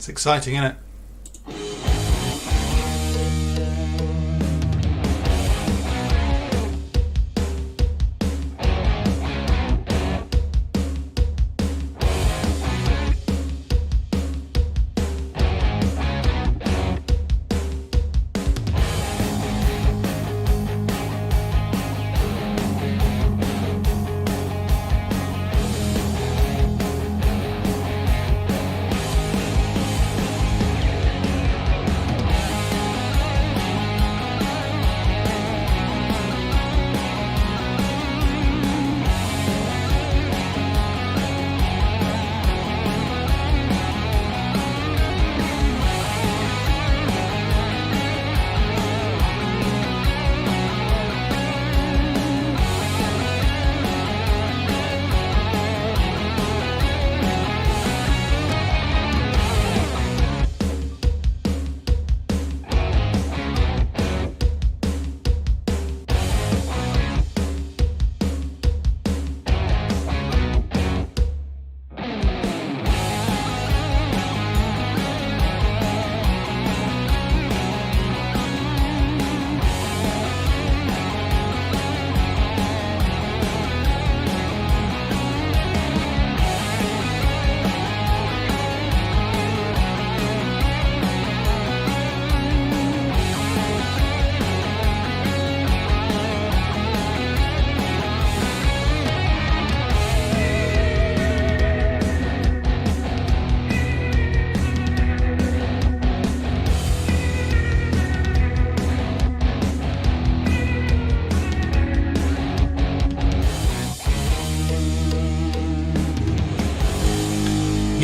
It's exciting, isn't it?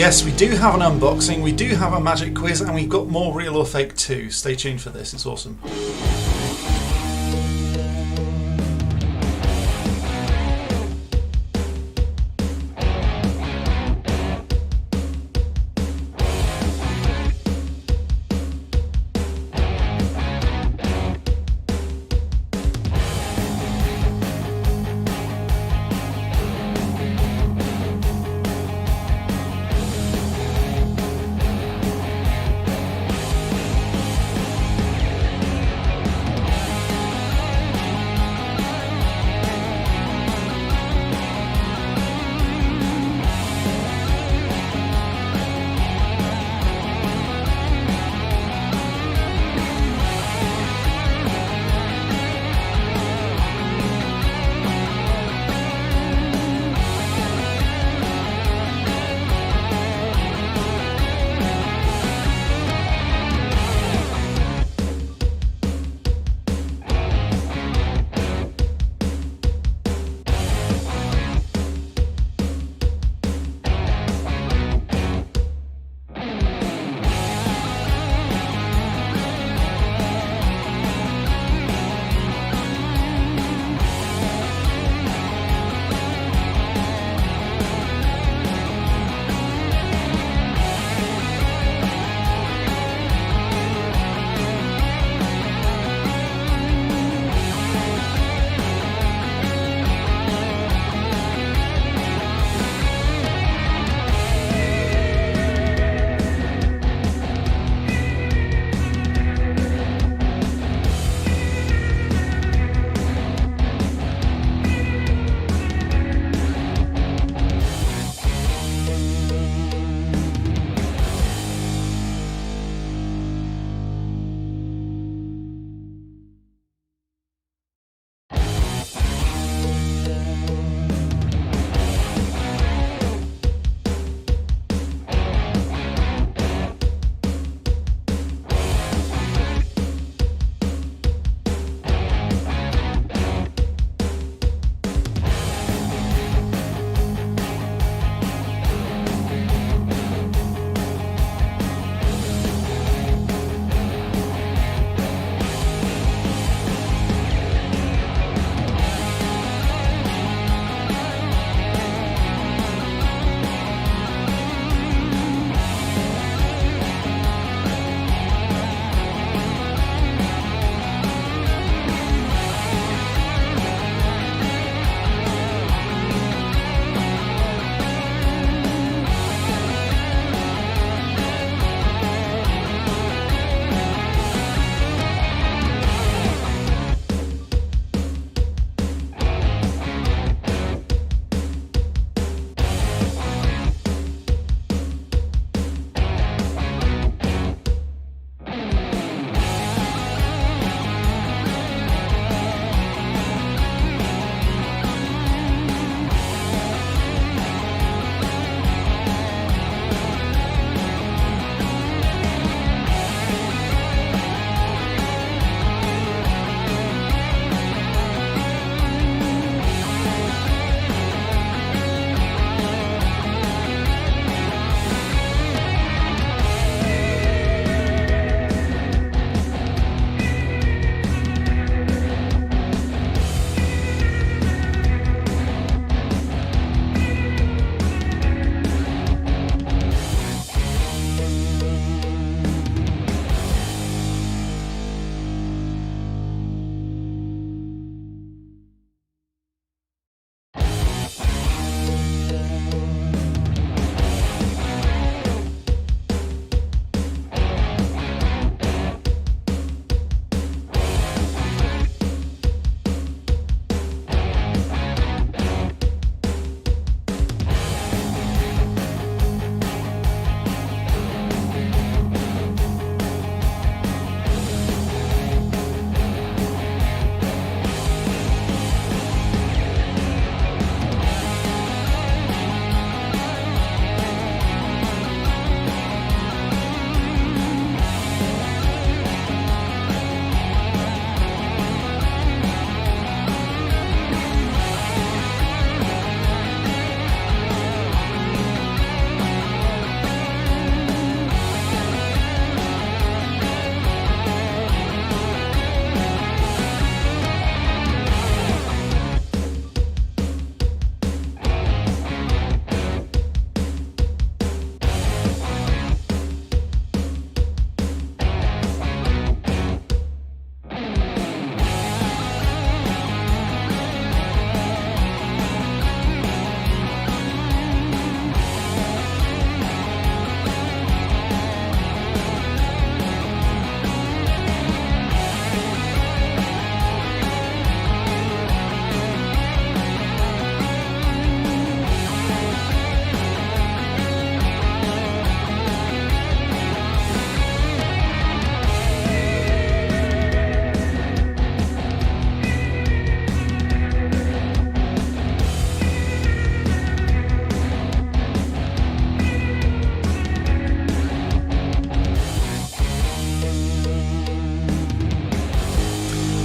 Yes, we do have an unboxing, we do have a magic quiz, and we've got more real or fake too. Stay tuned for this, it's awesome.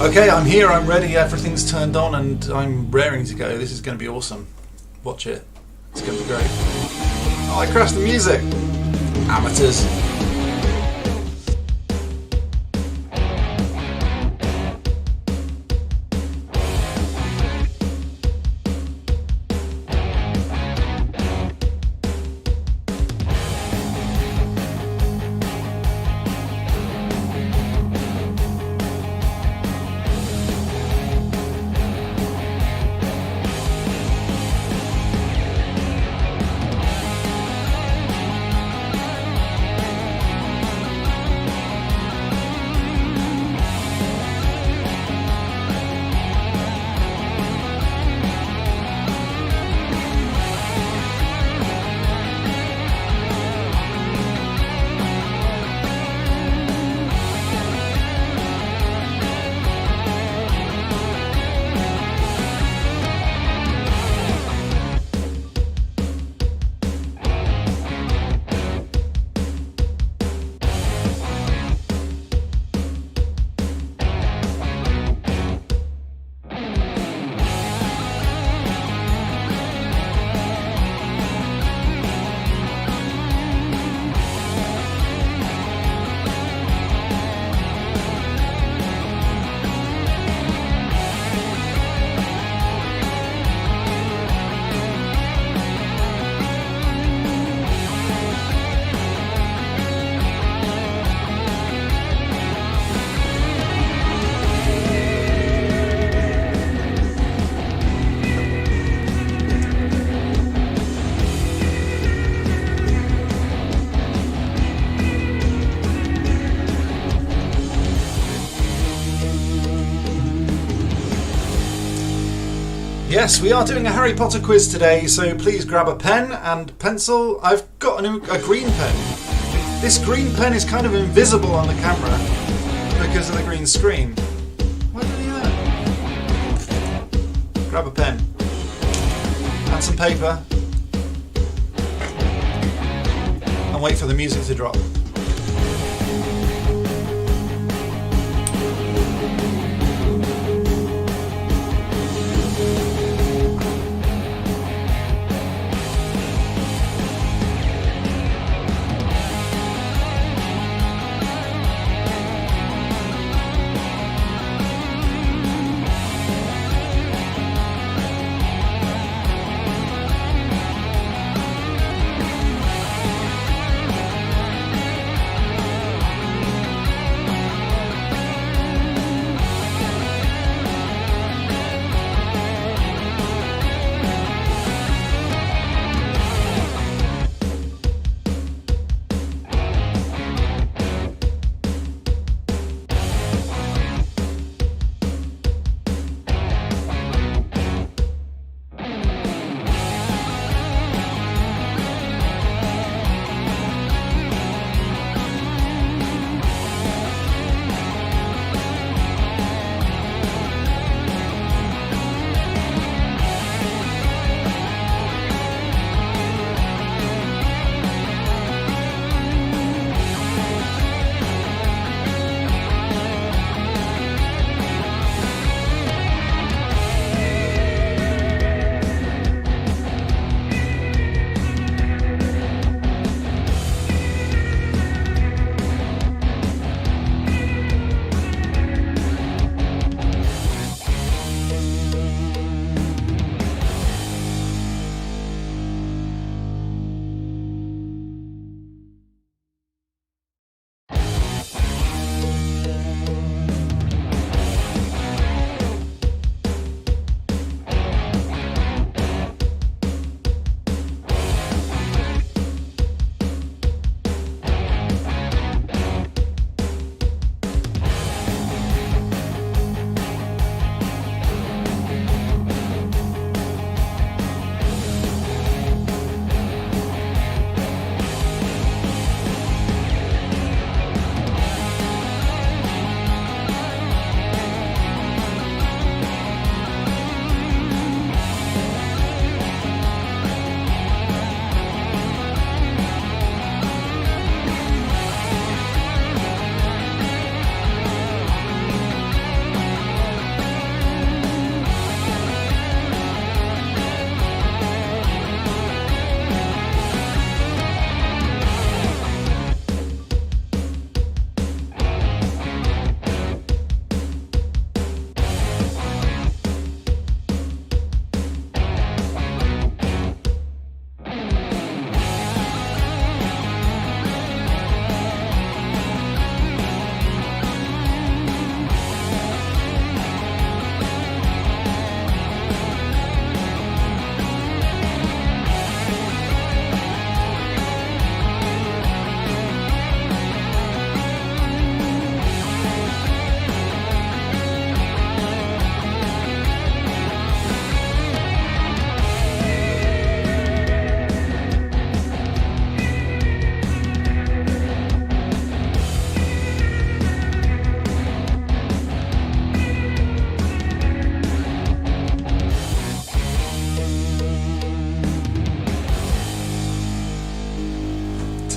Okay, I'm here, I'm ready, everything's turned on and I'm raring to go. This is going to be awesome. Watch it. It's going to be great. Oh, I crashed the music. Amateurs. Yes, we are doing a Harry Potter quiz today, so please grab a pen and pencil. I've got a green pen. This green pen is kind of invisible on the camera because of the green screen. Why do I do that? Grab a pen and some paper and wait for the music to drop.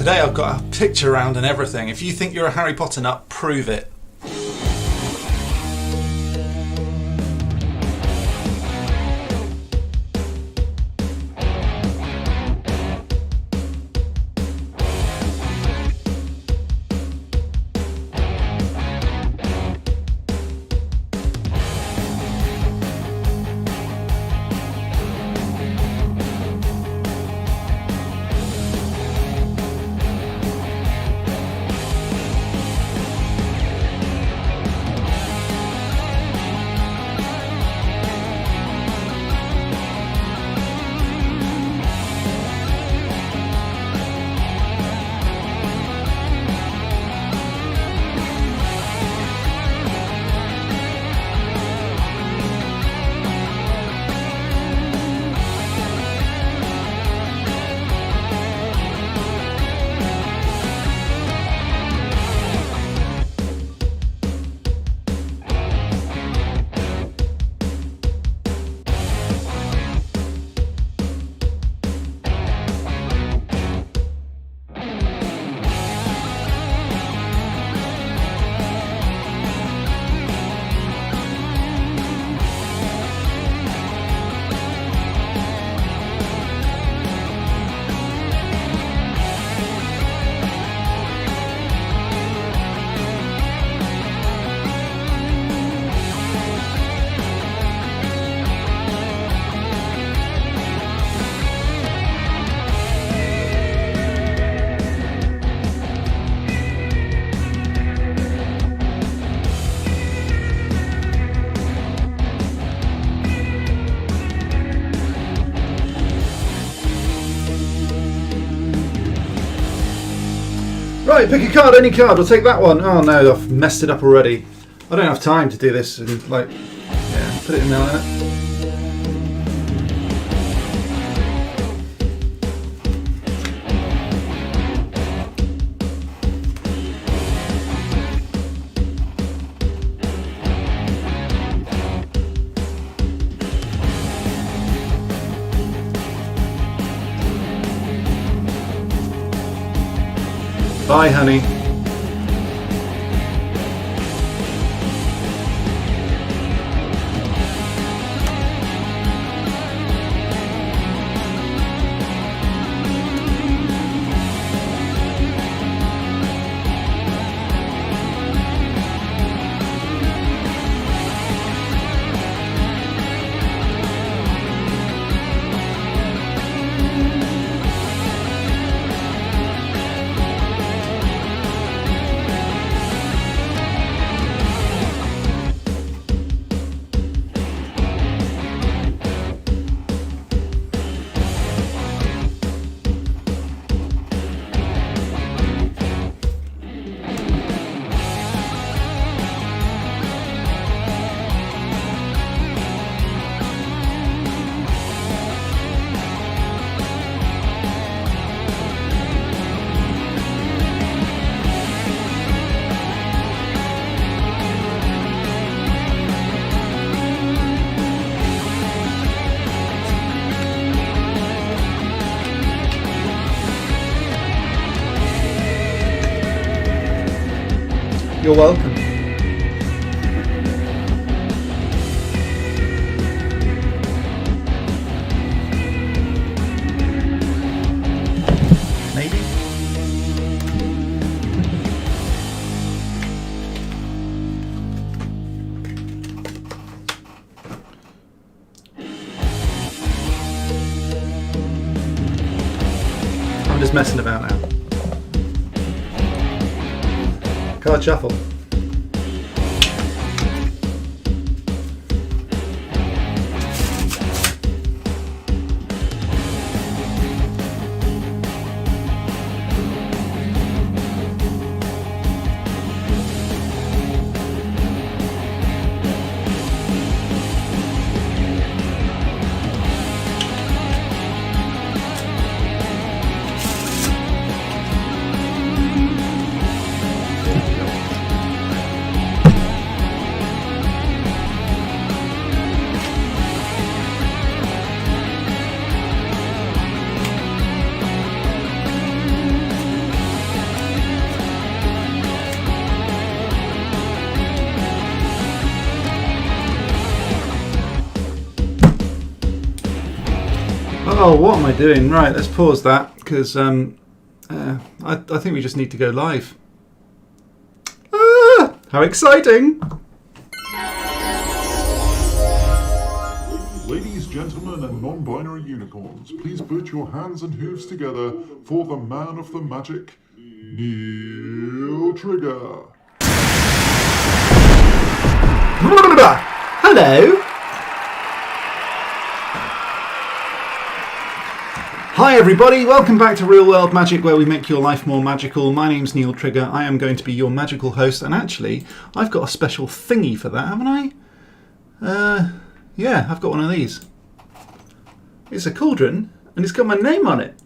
Today I've got a picture around and everything. If you think you're a Harry Potter nut, prove it. Right, pick a card, any card, we'll take that one. Oh no, I've messed it up already. I don't have time to do this and like, yeah, put it in there. Bye, honey. You're welcome. Maybe. I'm just messing about now. Card shuffle. Oh, what am I doing? Right, let's pause that because I think we just need to go live. Ah, how exciting! Ladies, gentlemen, and non-binary unicorns, please put your hands and hooves together for the man of the magic, Neil Trigger. Hello! Hi everybody, welcome back to Real World Magic, where we make your life more magical. My name's Neil Trigger, I am going to be your magical host, and actually, I've got a special thingy for that, haven't I? Yeah, I've got one of these. It's a cauldron, and it's got my name on it.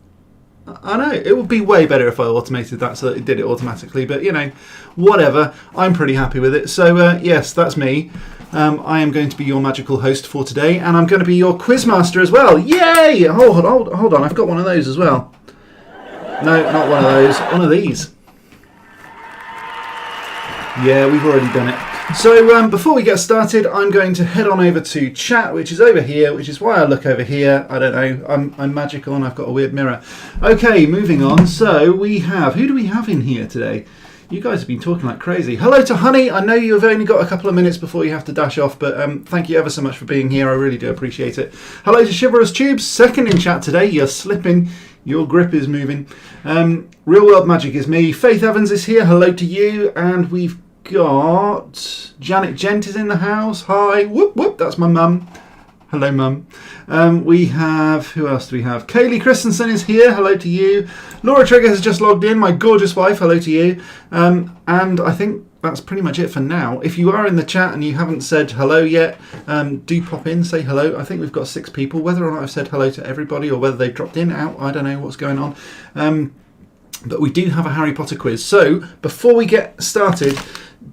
I know, it would be way better if I automated that so that it did it automatically, but you know, whatever, I'm pretty happy with it. So yes, that's me. I am going to be your magical host for today, and I'm going to be your quizmaster as well. Yay! Hold on, I've got one of those as well. No, not one of those, one of these. Yeah, we've already done it. So before we get started, I'm going to head on over to chat, which is over here, which is why I look over here. I don't know, I'm magical and I've got a weird mirror. Okay, moving on. So we have, who do we have in here today? You guys have been talking like crazy. Hello to Honey. I know you've only got a couple of minutes before you have to dash off, but thank you ever so much for being here. I really do appreciate it. Hello to Chivalrous Tubes. Second in chat today. You're slipping. Your grip is moving. Real World Magic is me. Faith Evans is here. Hello to you. And we've got Janet Gent is in the house. Hi. Whoop, whoop. That's my mum. Hello, Mum. We have, who else do we have? Kaylee Christensen is here. Hello to you. Laura Trigger has just logged in. My gorgeous wife. Hello to you. And I think that's pretty much it for now. If you are in the chat and you haven't said hello yet, do pop in, say hello. I think we've got 6 people. Whether or not I've said hello to everybody or whether they've dropped in, out, I don't know what's going on. But we do have a Harry Potter quiz. So before we get started,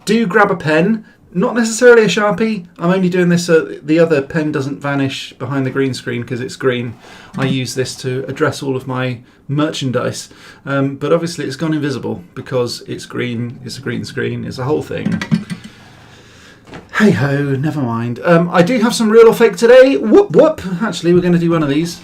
do grab a pen. Not necessarily a Sharpie. I'm only doing this so the other pen doesn't vanish behind the green screen because it's green. I use this to address all of my merchandise. But obviously it's gone invisible because it's green, it's a green screen, it's a whole thing. Hey ho, never mind. I do have some real or fake today. Whoop whoop. Actually, we're going to do one of these.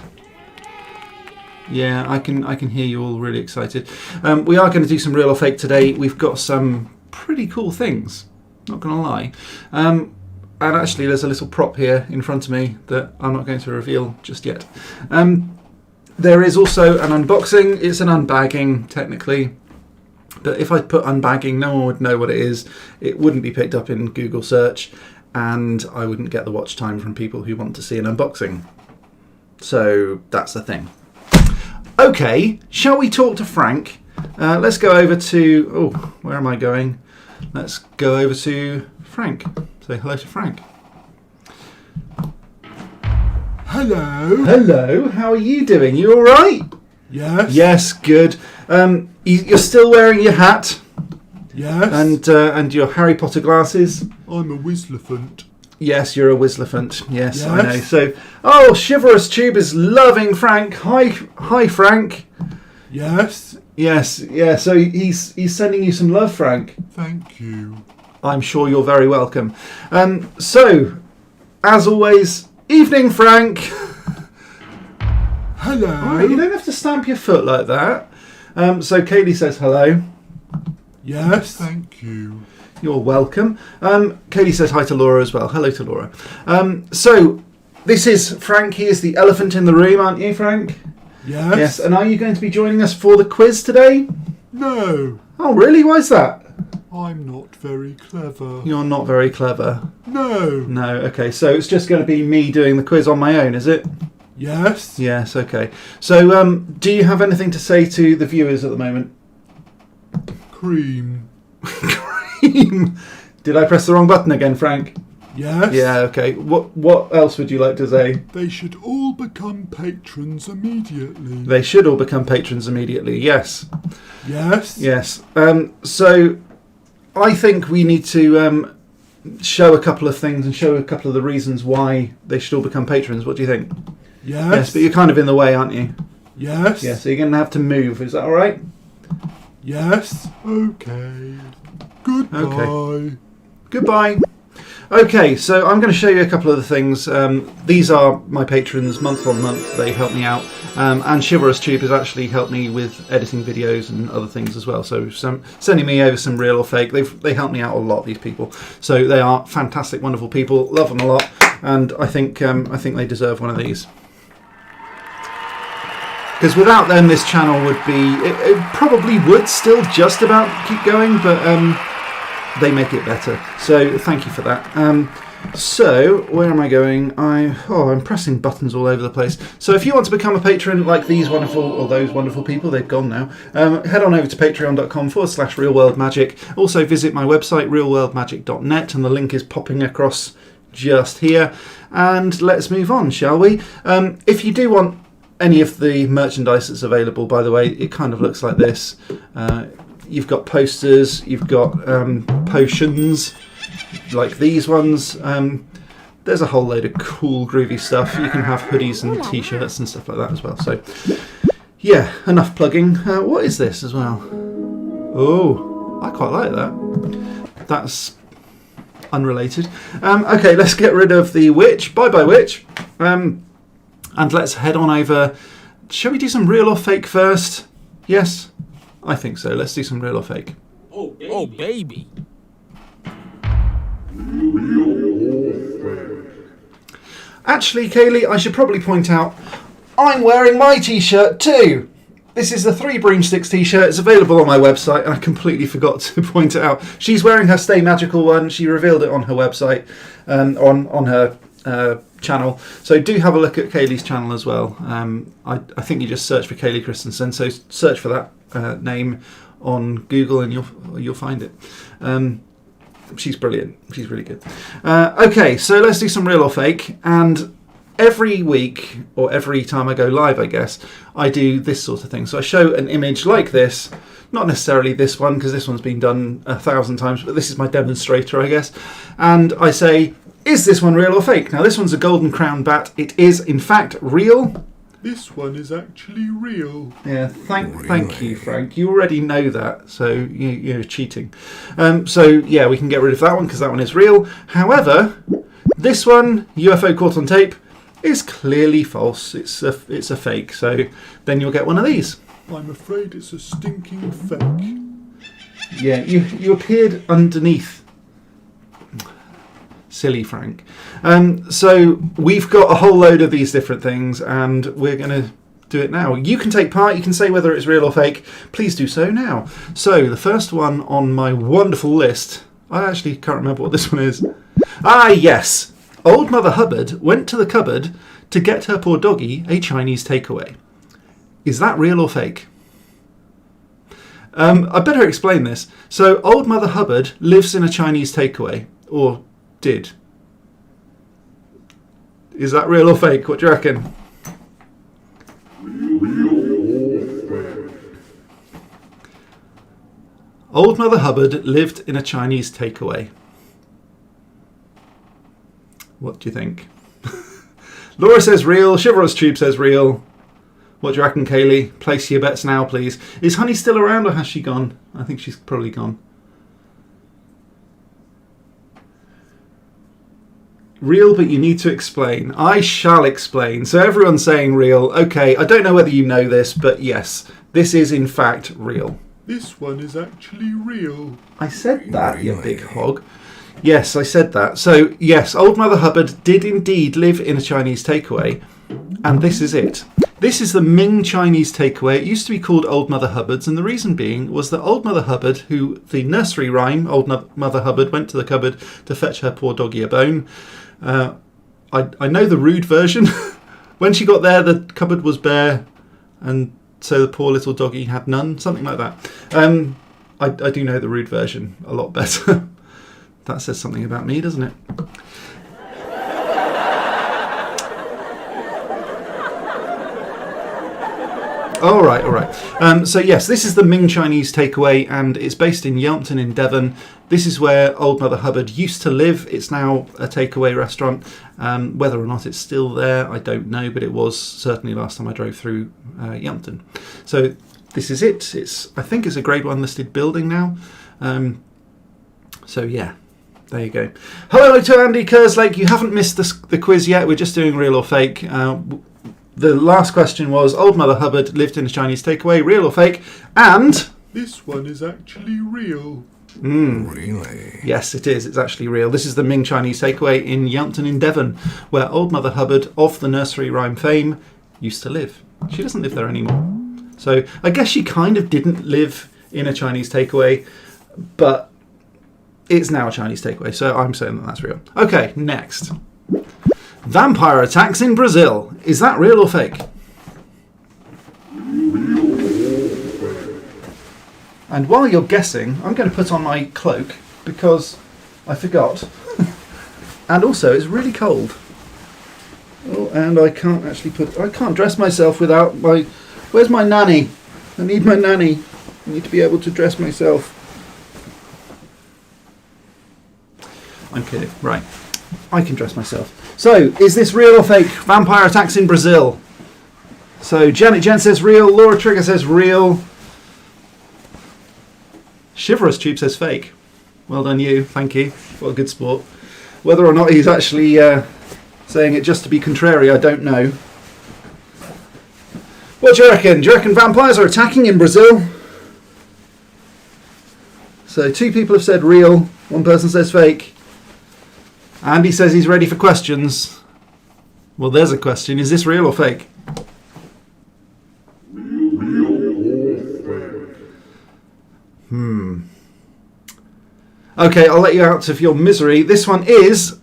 Yeah, I can hear you all really excited. We are going to do some real or fake today. We've got some pretty cool things. Not going to lie. And actually there's a little prop here in front of me that I'm not going to reveal just yet. There is also an unboxing. It's an unbagging technically, but if I put unbagging, no one would know what it is. It wouldn't be picked up in Google search, and I wouldn't get the watch time from people who want to see an unboxing. So that's the thing. Okay, shall we talk to Frank? Let's go over to, oh, where am I going? Let's go over to Frank. Say hello to Frank. Hello. Hello, how are you doing? You all right? Yes. Yes, good. You're still wearing your hat? Yes. And your Harry Potter glasses? I'm a Wizlephant. Yes, you're a Wizlephant. Yes, Yes. I know. So, oh, Chivalrous Tube is loving Frank. Hi, Frank. Yes. Yes, yeah. So he's sending you some love, Frank. Thank you. I'm sure you're very welcome. So, as always, evening, Frank. Hello. All right, you don't have to stamp your foot like that. So Kaylee says hello. Yes. Thank you. You're welcome. Kaylee says hi to Laura as well. Hello to Laura. So this is Frank. He is the elephant in the room, aren't you, Frank? Yes. Yes. And are you going to be joining us for the quiz today? No. Oh, really? Why's that? I'm not very clever. You're not very clever. No. No. Okay. So it's just going to be me doing the quiz on my own, is it? Yes. Yes. Okay. So do you have anything to say to the viewers at the moment? Cream. Cream. Did I press the wrong button again, Frank? Yes. Yeah, okay. What else would you like to say? They should all become patrons immediately. They should all become patrons immediately, yes. Yes. Yes. So I think we need to show a couple of things and show a couple of the reasons why they should all become patrons. What do you think? Yes. Yes, but you're kind of in the way, aren't you? Yes. Yeah, so you're going to have to move. Is that all right? Yes. Okay. Goodbye. Okay. Goodbye. Okay, so I'm going to show you a couple of the things. These are my patrons month on month. They help me out. And Chivalrous Tube has actually helped me with editing videos and other things as well. So sending me over some real or fake. They help me out a lot, these people. So they are fantastic, wonderful people. Love them a lot. And I think they deserve one of these. Because without them, this channel would be... It probably would still just about keep going, but... they make it better, so thank you for that. So where am I going? I'm pressing buttons all over the place. So if you want to become a patron like these wonderful or those wonderful people, they've gone now, head on over to patreon.com/realworldmagic. Also visit my website realworldmagic.net, and the link is popping across just here. And let's move on, shall we? If you do want any of the merchandise that's available, by the way, it kind of looks like this. You've got posters, you've got potions, like these ones. There's a whole load of cool, groovy stuff. You can have hoodies and T-shirts and stuff like that as well. So, yeah, enough plugging. What is this as well? Oh, I quite like that. That's unrelated. Okay, let's get rid of the witch. Bye-bye, witch. And let's head on over. Shall we do some real or fake first? Yes? I think so. Let's do some real or fake. Oh, baby. Actually, Kaylee, I should probably point out, I'm wearing my T-shirt too. This is the 3 Broomsticks T-shirt. It's available on my website, and I completely forgot to point it out. She's wearing her Stay Magical one. She revealed it on her website, on her channel. So do have a look at Kaylee's channel as well. I think you just search for Kaylee Christensen. So search for that name on Google and you'll find it. She's brilliant. She's really good. Okay, so let's do some real or fake. And every week, or every time I go live, I guess, I do this sort of thing. So I show an image like this. Not necessarily this one, because this one's been done 1,000 times, but this is my demonstrator, I guess. And I say, is this one real or fake? Now, this one's a golden crown bat. It is, in fact, real. This one is actually real. Yeah, thank you, Frank. You already know that, so you're cheating. So, yeah, we can get rid of that one because that one is real. However, this one, UFO caught on tape, is clearly false. It's a fake, so then you'll get one of these. I'm afraid it's a stinking fake. Yeah, you appeared underneath. Silly Frank. So we've got a whole load of these different things, and we're going to do it now. You can take part. You can say whether it's real or fake. Please do so now. So the first one on my wonderful list, I actually can't remember what this one is. Ah, yes. Old Mother Hubbard went to the cupboard to get her poor doggy a Chinese takeaway. Is that real or fake? I better explain this. So Old Mother Hubbard lives in a Chinese takeaway, or did. Is that real or fake? What do you reckon? Old Mother Hubbard lived in a Chinese takeaway. What do you think? Laura says real. Chivalrous Tube says real. What do you reckon, Kaylee? Place your bets now, please. Is Honey still around, or has she gone? I think she's probably gone. Real, but you need to explain. I shall explain. So everyone's saying real. Okay, I don't know whether you know this, but yes, this is in fact real. This one is actually real. I said that, you big hog. Yes, I said that. So yes, Old Mother Hubbard did indeed live in a Chinese takeaway, and this is it. This is the Ming Chinese takeaway. It used to be called Old Mother Hubbard's, and the reason being was that Old Mother Hubbard, who the nursery rhyme, Old Mother Hubbard, went to the cupboard to fetch her poor doggy a bone. I know the rude version. When she got there, the cupboard was bare, and so the poor little doggy had none, something like that. I do know the rude version a lot better. That says something about me, doesn't it? All right. So yes, this is the Ming Chinese takeaway, and it's based in Yelmpton in Devon. This is where Old Mother Hubbard used to live. It's now a takeaway restaurant. Whether or not it's still there, I don't know, but it was certainly last time I drove through Yelmpton. So this is it. I think it's a Grade 1 listed building now. So yeah, There you go. Hello to Andy Kerslake. You haven't missed the quiz yet. We're just doing real or fake. The last question was, Old Mother Hubbard lived in a Chinese takeaway, real or fake? And... This one is actually real. Really? Yes, it is. It's actually real. This is the Ming Chinese takeaway in Yampton in Devon, where Old Mother Hubbard, of the nursery rhyme fame, used to live. She doesn't live there anymore. So I guess she kind of didn't live in a Chinese takeaway, but it's now a Chinese takeaway, so I'm saying that that's real. Okay, next. Vampire attacks in Brazil. Is that real or fake? And while you're guessing, I'm going to put on my cloak because I forgot. And also, it's really cold. Oh, and I can't actually I can't dress myself without my... Where's my nanny? I need my nanny. I need to be able to dress myself. I'm kidding. Right. I can dress myself. So, is this real or fake? Vampire attacks in Brazil. So, Janet Jen says real. Laura Trigger says real. Chivalrous Tube says fake. Well done you. Thank you. What a good sport. Whether or not he's actually saying it just to be contrary, I don't know. What do you reckon? Do you reckon vampires are attacking in Brazil? So 2 people have said real. 1 person says fake. Andy says he's ready for questions. Well, there's a question. Is this real or fake? Okay, I'll let you out of your misery. This one is...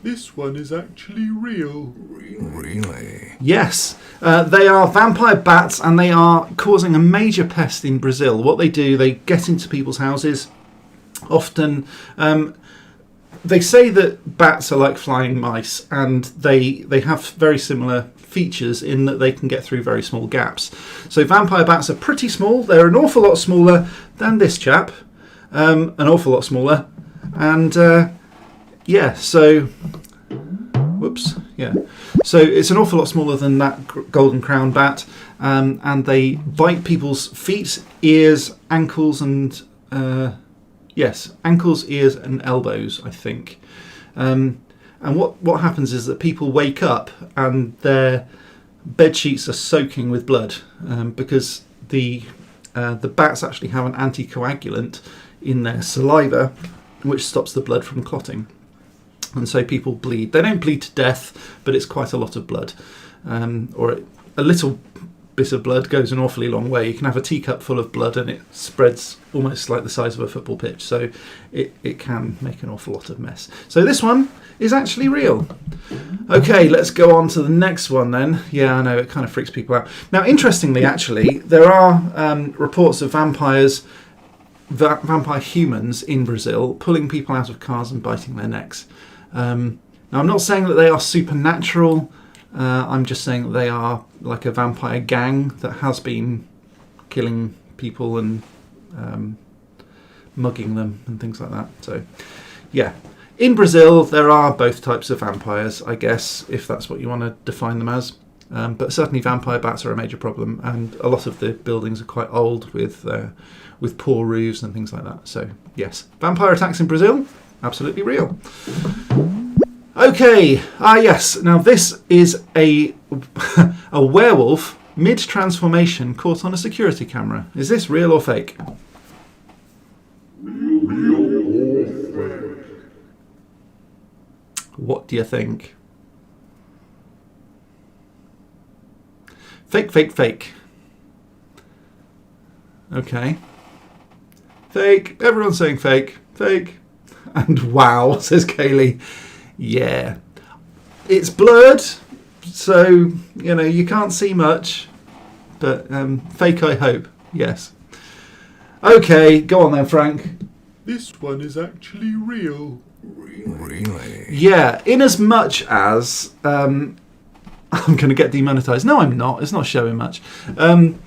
This one is actually real. Really? Yes. They are vampire bats and they are causing a major pest in Brazil. What they do, they get into people's houses. Often, they say that bats are like flying mice and they have very similar features in that they can get through very small gaps. So vampire bats are pretty small. They're an awful lot smaller than this chap. An awful lot smaller. And yeah, so... Whoops. Yeah. So it's an awful lot smaller than that golden crown bat. And they bite people's feet, ears, ankles and... yes, ankles, ears and elbows, I think. And what happens is that people wake up and their bed sheets are soaking with blood because the bats actually have an anticoagulant in their saliva which stops the blood from clotting. And so people bleed. They don't bleed to death, but it's quite a lot of blood. Or a little bit of blood goes an awfully long way. You can have a teacup full of blood and it spreads almost like the size of a football pitch. So it can make an awful lot of mess. So this one is actually real. Okay, let's go on to the next one then. Yeah, I know, it kind of freaks people out. Now, interestingly, actually, there are reports of vampire humans in Brazil pulling people out of cars and biting their necks. Now, I'm not saying that they are supernatural. I'm just saying that they are like a vampire gang that has been killing people and mugging them and things like that. So, yeah. In Brazil, there are both types of vampires, I guess, if that's what you want to define them as. But certainly vampire bats are a major problem, and a lot of the buildings are quite old with poor roofs and things like that. So, yes. Vampire attacks in Brazil, absolutely real. Okay, yes. Now this is a werewolf mid-transformation caught on a security camera. Is this real or fake? Real or fake? What do you think? Fake, fake, fake. Okay. Fake. Everyone's saying fake. Fake. And wow, says Kaylee. Yeah. It's blurred, so, you know, you can't see much. But fake, I hope. Yes. Okay, go on then, Frank. This one is actually real. Really? Yeah, in as much as... I'm going to get demonetised. No, I'm not. It's not showing much. I'm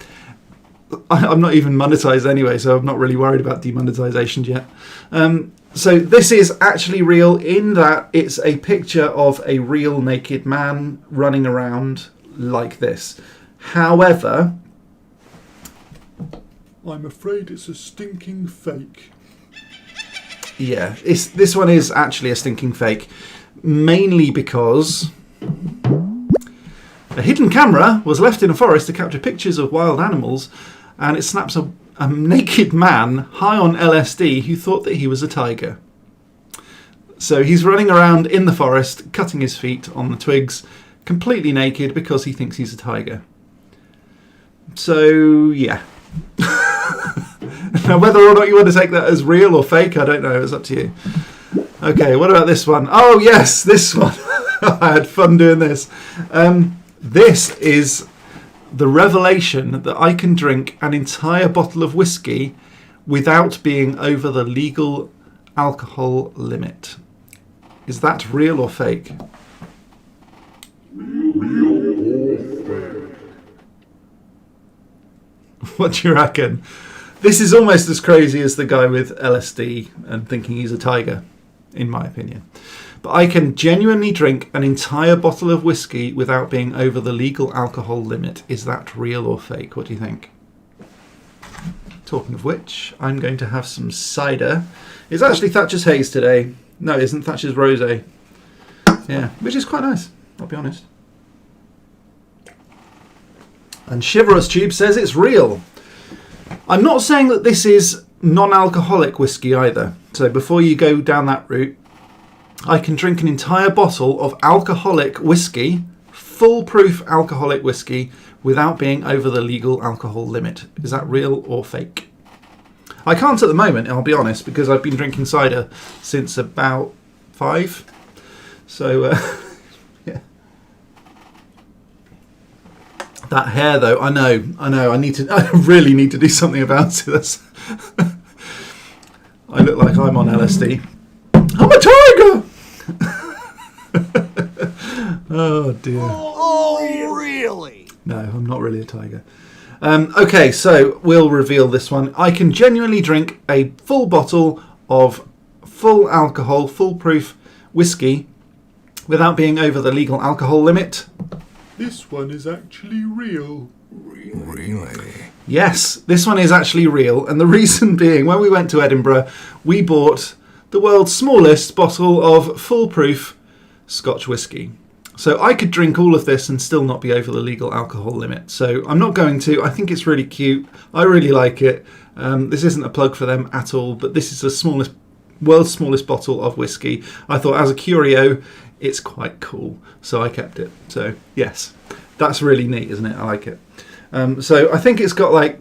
not even monetised anyway, so I'm not really worried about demonetisation yet. So this is actually real in that it's a picture of a real naked man running around like this. However... I'm afraid it's a stinking fake. Yeah, this one is actually a stinking fake. Mainly because a hidden camera was left in a forest to capture pictures of wild animals, and it snaps a naked man high on LSD who thought that he was a tiger. So he's running around in the forest, cutting his feet on the twigs, completely naked because he thinks he's a tiger. So, yeah. Now, whether or not you want to take that as real or fake, I don't know. It's up to you. Okay, what about this one? Oh, yes, this one. I had fun doing this. This is the revelation that I can drink an entire bottle of whiskey without being over the legal alcohol limit. Is that real or fake? Real or fake? What do you reckon? This is almost as crazy as the guy with LSD and thinking he's a tiger, in my opinion. But I can genuinely drink an entire bottle of whiskey without being over the legal alcohol limit. Is that real or fake? What do you think? Talking of which, I'm going to have some cider. It's actually Thatcher's Haze today. No, it isn't. Thatcher's Rosé. Yeah, which is quite nice, I'll be honest. And Chivalrous Tube says it's real. I'm not saying that this is non-alcoholic whiskey either. So before you go down that route, I can drink an entire bottle of alcoholic whiskey, foolproof alcoholic whiskey, without being over the legal alcohol limit. Is that real or fake? I can't at the moment, I'll be honest, because I've been drinking cider since about 5. So, yeah. That hair, though, I know. I really need to do something about it. I look like I'm on LSD. I'm a tiger! Oh, dear. Oh, really? No, I'm not really a tiger. Okay, so we'll reveal this one. I can genuinely drink a full bottle of full alcohol, foolproof whiskey without being over the legal alcohol limit. This one is actually real. Really? Yes, this one is actually real. And the reason being, when we went to Edinburgh, we bought the world's smallest bottle of foolproof Scotch whiskey. So I could drink all of this and still not be over the legal alcohol limit. So I'm not going to. I think it's really cute. I really like it. This isn't a plug for them at all, but this is the world's smallest bottle of whiskey. I thought as a curio, it's quite cool. So I kept it. So yes, that's really neat, isn't it? I like it. So I think it's got like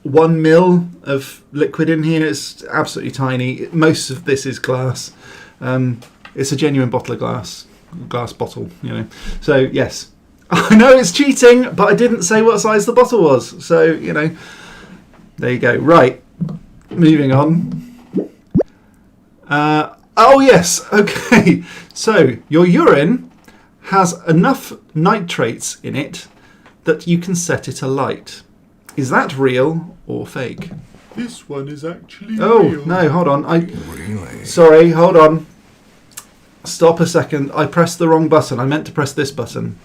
1 ml of liquid in here. It's absolutely tiny. Most of this is glass. It's a genuine bottle of glass bottle, you know. So yes, I know it's cheating, but I didn't say what size the bottle was. So, you know, there you go. Right, moving on. Oh yes, okay. So your urine has enough nitrates in it that you can set it alight. Is that real or fake? This one is actually Oh, real. no, hold on. Really? Sorry, hold on. Stop a second. I pressed the wrong button. I meant to press this button.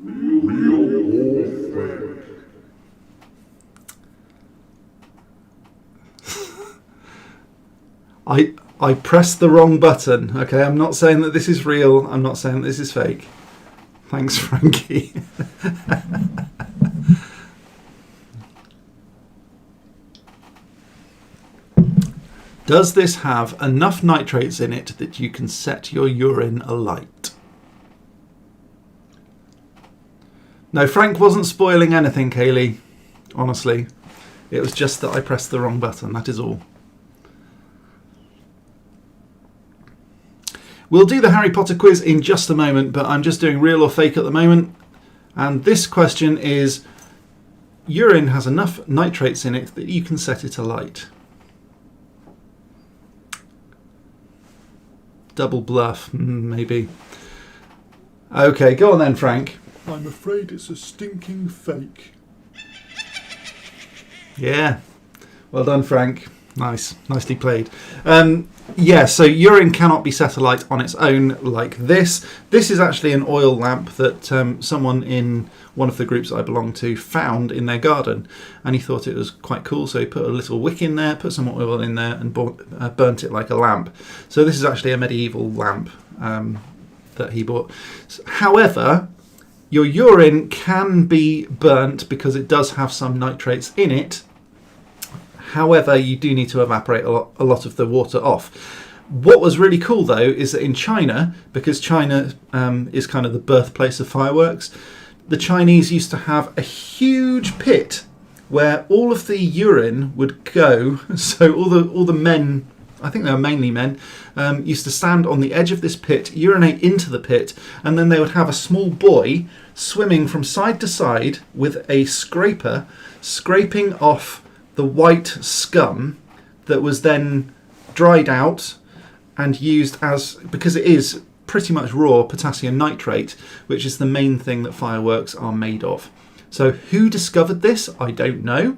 Real or fake? I pressed the wrong button. Okay, I'm not saying that this is real. I'm not saying that this is fake. Thanks, Frankie. Does this have enough nitrates in it that you can set your urine alight? No, Frank wasn't spoiling anything, Kaylee. Honestly. It was just that I pressed the wrong button. That is all. We'll do the Harry Potter quiz in just a moment, but I'm just doing real or fake at the moment. And this question is, urine has enough nitrates in it that you can set it alight. Double bluff, maybe. Okay, go on then, Frank. I'm afraid it's a stinking fake. Yeah. Well done, Frank. Nice. Nicely played. So urine cannot be set alight on its own like this. This is actually an oil lamp that someone in one of the groups I belong to found in their garden, and he thought it was quite cool, so he put a little wick in there, put some oil in there, and burnt it like a lamp. So this is actually a medieval lamp that he bought. However, your urine can be burnt because it does have some nitrates in it. However, you do need to evaporate a lot of the water off. What was really cool, though, is that in China, because China is kind of the birthplace of fireworks, the Chinese used to have a huge pit where all of the urine would go. So all the men, I think they were mainly men, used to stand on the edge of this pit, urinate into the pit, and then they would have a small boy swimming from side to side with a scraper, scraping off the white scum that was then dried out and used as, because it is pretty much raw potassium nitrate, which is the main thing that fireworks are made of. So who discovered this? I don't know.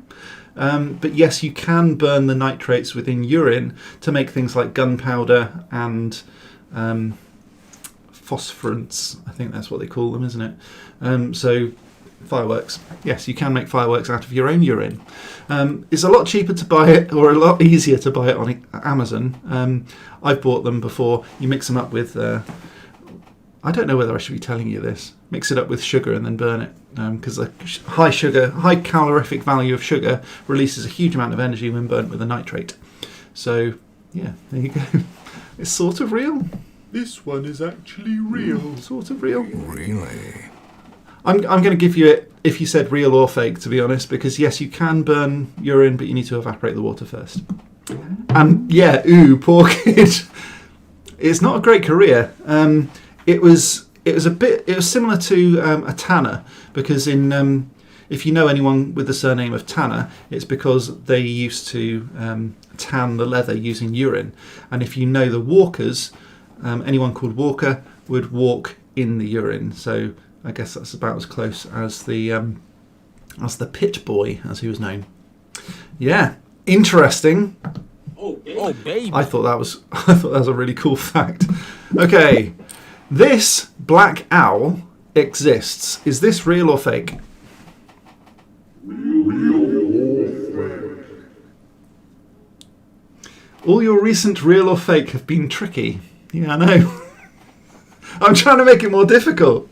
But yes, you can burn the nitrates within urine to make things like gunpowder and phosphorants. I think that's what they call them, isn't it? So fireworks. Yes, you can make fireworks out of your own urine. It's a lot cheaper to buy it, or a lot easier to buy it on Amazon. I've bought them before. You mix them up with... I don't know whether I should be telling you this. Mix it up with sugar and then burn it. Because the high calorific value of sugar releases a huge amount of energy when burnt with a nitrate. So, yeah, there you go. It's sort of real. This one is actually real. Sort of real. Really? I'm going to give you it if you said real or fake, to be honest, because yes, you can burn urine, but you need to evaporate the water first. And yeah, poor kid. It's not a great career. It was similar to a tanner, because if you know anyone with the surname of Tanner, it's because they used to tan the leather using urine. And if you know the walkers, anyone called Walker would walk in the urine. So I guess that's about as close as the pit boy, as he was known. Yeah, interesting. Oh, baby. I thought that was a really cool fact. Okay, this black owl exists. Is this real or fake? All your recent real or fake have been tricky. Yeah, I know. I'm trying to make it more difficult.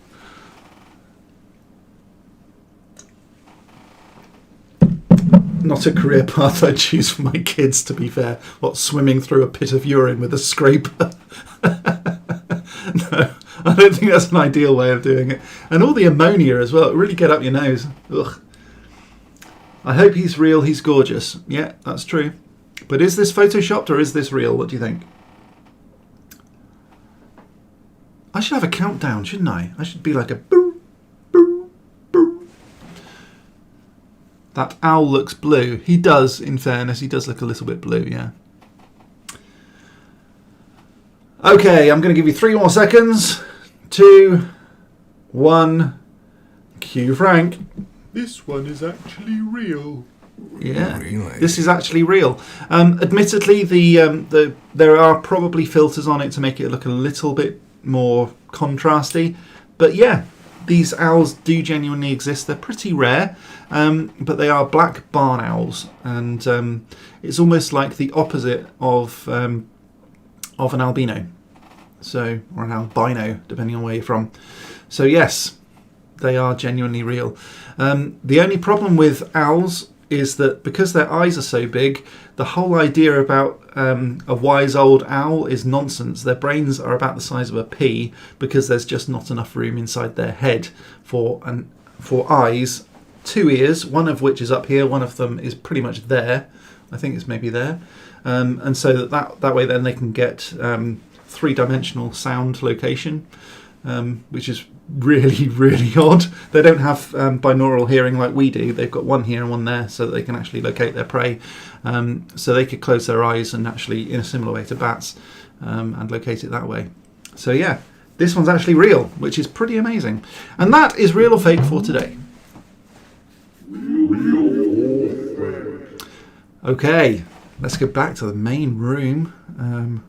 Not a career path I'd choose for my kids, to be fair. What, swimming through a pit of urine with a scraper? No, I don't think that's an ideal way of doing it. And all the ammonia as well, it really get up your nose. Ugh. I hope he's real, he's gorgeous. Yeah, that's true. But is this photoshopped or is this real? What do you think? I should have a countdown, shouldn't I? I should be like a boo, boo, boo. That owl looks blue. He does, in fairness, he does look a little bit blue, yeah. Okay, I'm going to give you 3 more seconds. 2, 1. Cue Frank. This one is actually real. Yeah, Really? this is actually real. Admittedly, there are probably filters on it to make it look a little bit more contrasty. But yeah, these owls do genuinely exist. They're pretty rare, but they are black barn owls. And it's almost like the opposite of an albino. So, or an albino, depending on where you're from. So yes, they are genuinely real. The only problem with owls is that because their eyes are so big, the whole idea about a wise old owl is nonsense. Their brains are about the size of a pea because there's just not enough room inside their head for eyes, 2 ears, one of which is up here, one of them is pretty much there. I think it's maybe there. And so that way then they can get 3-dimensional sound location, which is really, really odd. They don't have binaural hearing like we do. They've got one here and one there so that they can actually locate their prey. So they could close their eyes and actually, in a similar way to bats, and locate it that way. So yeah, this one's actually real, which is pretty amazing. And that is real or fake for today. Okay, let's go back to the main room.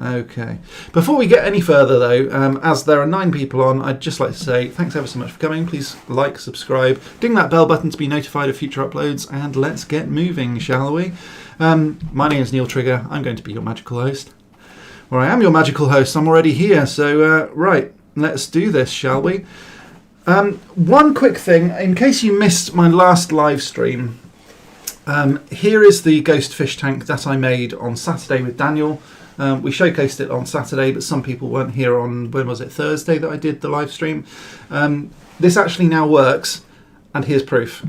Okay. Before we get any further, though, as there are 9 people on, I'd just like to say thanks ever so much for coming. Please like, subscribe, ding that bell button to be notified of future uploads, and let's get moving, shall we? My name is Neil Trigger. I'm going to be your magical host. Well, I am your magical host. I'm already here. So, right, let's do this, shall we? One quick thing, in case you missed my last live stream, here is the ghost fish tank that I made on Saturday with Daniel. We showcased it on Saturday, but some people weren't here on, when was it, Thursday that I did the live stream. This actually now works, and here's proof.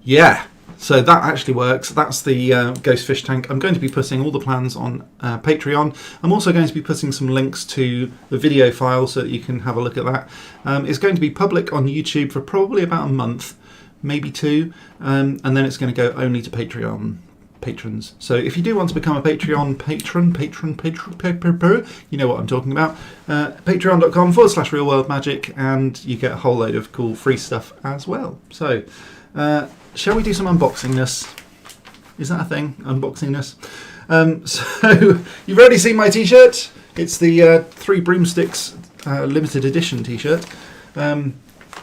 Yeah. So that actually works. That's the ghost fish tank. I'm going to be putting all the plans on Patreon. I'm also going to be putting some links to the video file so that you can have a look at that. It's going to be public on YouTube for probably about a month, maybe 2, and then it's going to go only to Patreon patrons. So if you do want to become a Patreon patron, you know what I'm talking about. Patreon.com/realworldmagic, and you get a whole load of cool free stuff as well. So. Shall we do some unboxingness? Is that a thing? Unboxingness? So, you've already seen my T-shirt. It's the 3 Broomsticks limited edition T-shirt.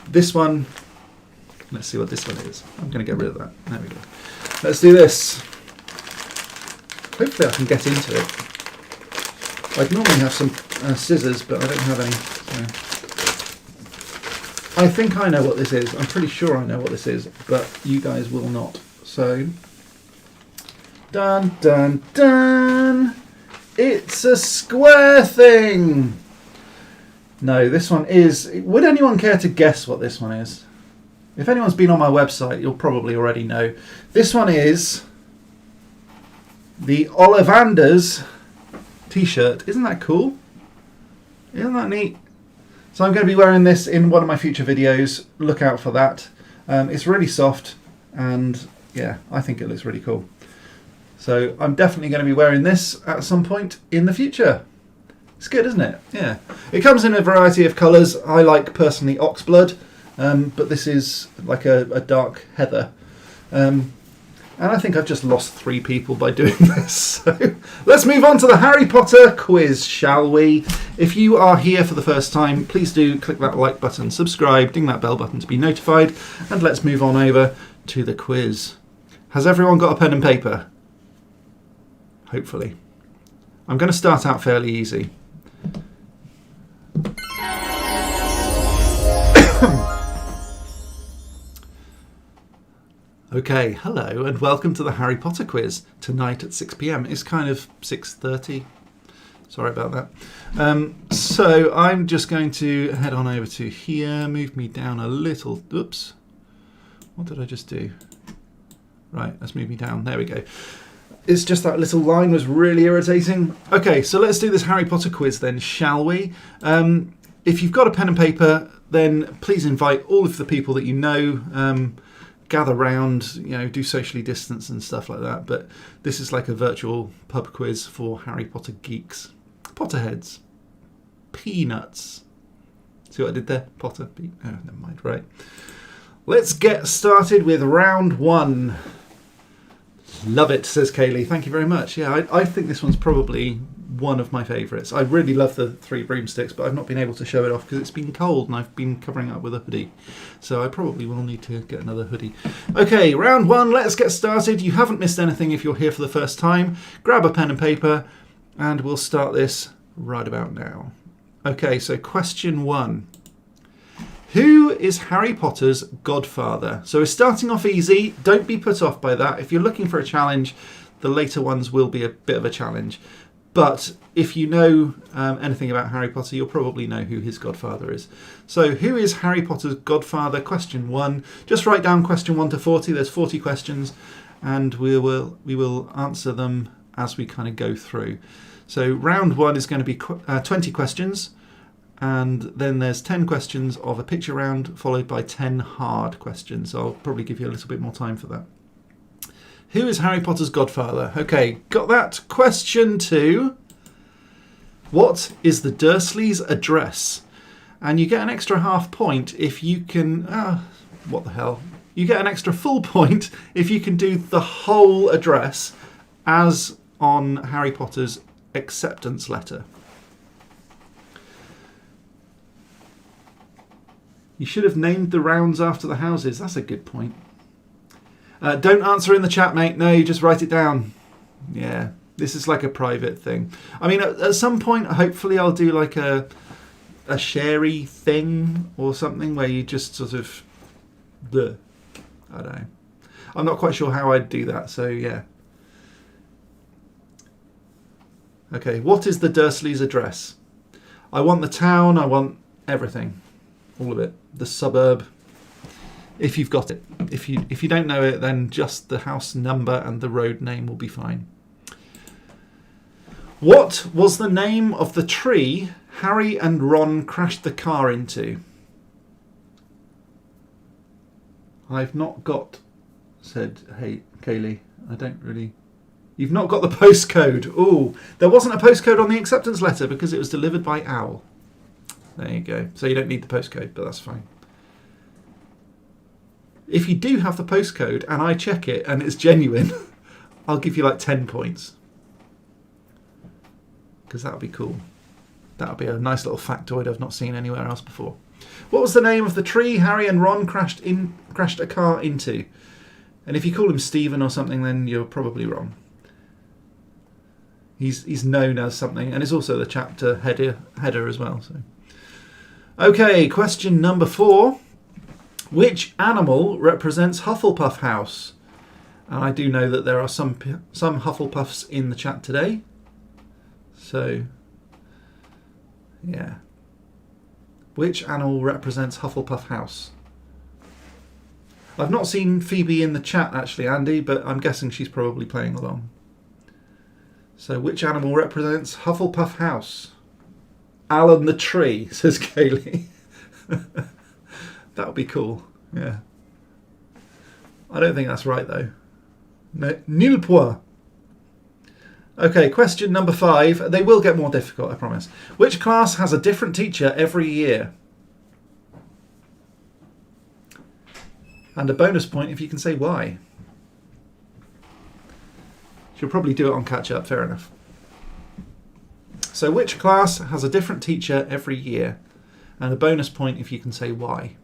This one, let's see what this one is. I'm going to get rid of that. There we go. Let's do this. Hopefully I can get into it. I'd normally have some scissors, but I don't have any. So. I think I know what this is. I'm pretty sure I know what this is, but you guys will not. So, dun dun dun! It's a square thing! No, this one is... Would anyone care to guess what this one is? If anyone's been on my website, you'll probably already know. This one is the Ollivanders T-Shirt. Isn't that cool? Isn't that neat? So I'm going to be wearing this in one of my future videos. Look out for that. It's really soft, and yeah, I think it looks really cool. So I'm definitely going to be wearing this at some point in the future. It's good, isn't it? Yeah. It comes in a variety of colours. I like personally oxblood, but this is like a dark heather. And I think I've just lost 3 people by doing this. So let's move on to the Harry Potter quiz, shall we? If you are here for the first time, please do click that like button, subscribe, ding that bell button to be notified, and let's move on over to the quiz. Has everyone got a pen and paper? Hopefully. I'm going to start out fairly easy. Okay, hello and welcome to the Harry Potter quiz tonight at 6 p.m. It's kind of 6:30. Sorry about that. So I'm just going to head on over to here, move me down a little. Oops. What did I just do? Right, let's move me down. There we go. It's just that little line was really irritating. Okay, so let's do this Harry Potter quiz then, shall we? If you've got a pen and paper, then please invite all of the people that you know. Gather round, you know, do socially distance and stuff like that. But this is like a virtual pub quiz for Harry Potter geeks. Potterheads. Peanuts. See what I did there? Potter. Oh, never mind. Right. Let's get started with round 1. Love it, says Kaylee. Thank you very much. Yeah, I think this one's probably one of my favourites. I really love the 3 Broomsticks, but I've not been able to show it off because it's been cold and I've been covering it up with a hoodie. So I probably will need to get another hoodie. Okay, round 1, let's get started. You haven't missed anything if you're here for the first time. Grab a pen and paper and we'll start this right about now. Okay, so question 1. Who is Harry Potter's godfather? So we're starting off easy. Don't be put off by that. If you're looking for a challenge, the later ones will be a bit of a challenge. But if you know anything about Harry Potter, you'll probably know who his godfather is. So who is Harry Potter's godfather? Question 1. Just write down question 1 to 40. There's 40 questions, and we will answer them as we kind of go through. So round 1 is going to be 20 questions. And then there's 10 questions of a picture round, followed by 10 hard questions. So I'll probably give you a little bit more time for that. Who is Harry Potter's godfather? Okay, got that. Question 2. What is the Dursleys' address? And you get an extra half point if you can... what the hell? You get an extra full point if you can do the whole address as on Harry Potter's acceptance letter. You should have named the rounds after the houses. That's a good point. Don't answer in the chat, mate. No, you just write it down. Yeah, this is like a private thing. I mean, at some point, hopefully I'll do like a sharey thing or something where you just sort of... I don't know. I'm not quite sure how I'd do that, so yeah. Okay, what is the Dursleys' address? I want the town, I want everything. All of it. The suburb. If you've got it. If you don't know it, then just the house number and the road name will be fine. What was the name of the tree Harry and Ron crashed the car into? I've not got, said hey Kaylee. I don't really... You've not got the postcode. Ooh, there wasn't a postcode on the acceptance letter because it was delivered by Owl. There you go. So you don't need the postcode, but that's fine. If you do have the postcode and I check it and it's genuine, I'll give you like 10 points. Because that would be cool. That would be a nice little factoid I've not seen anywhere else before. What was the name of the tree Harry and Ron crashed a car into? And if you call him Stephen or something, then you're probably wrong. He's known as something, and it's also the chapter header as well. So, okay, question number 4. Which animal represents Hufflepuff House? And I do know that there are some Hufflepuffs in the chat today. So, yeah. Which animal represents Hufflepuff House? I've not seen Phoebe in the chat actually, Andy, but I'm guessing she's probably playing along. So which animal represents Hufflepuff House? Alan the tree, says Kaylee. That would be cool, yeah. I don't think that's right though. No, nul point. Okay, question number 5. They will get more difficult, I promise. Which class has a different teacher every year? And a bonus point if you can say why. She'll probably do it on catch up, fair enough. So which class has a different teacher every year? And a bonus point if you can say why.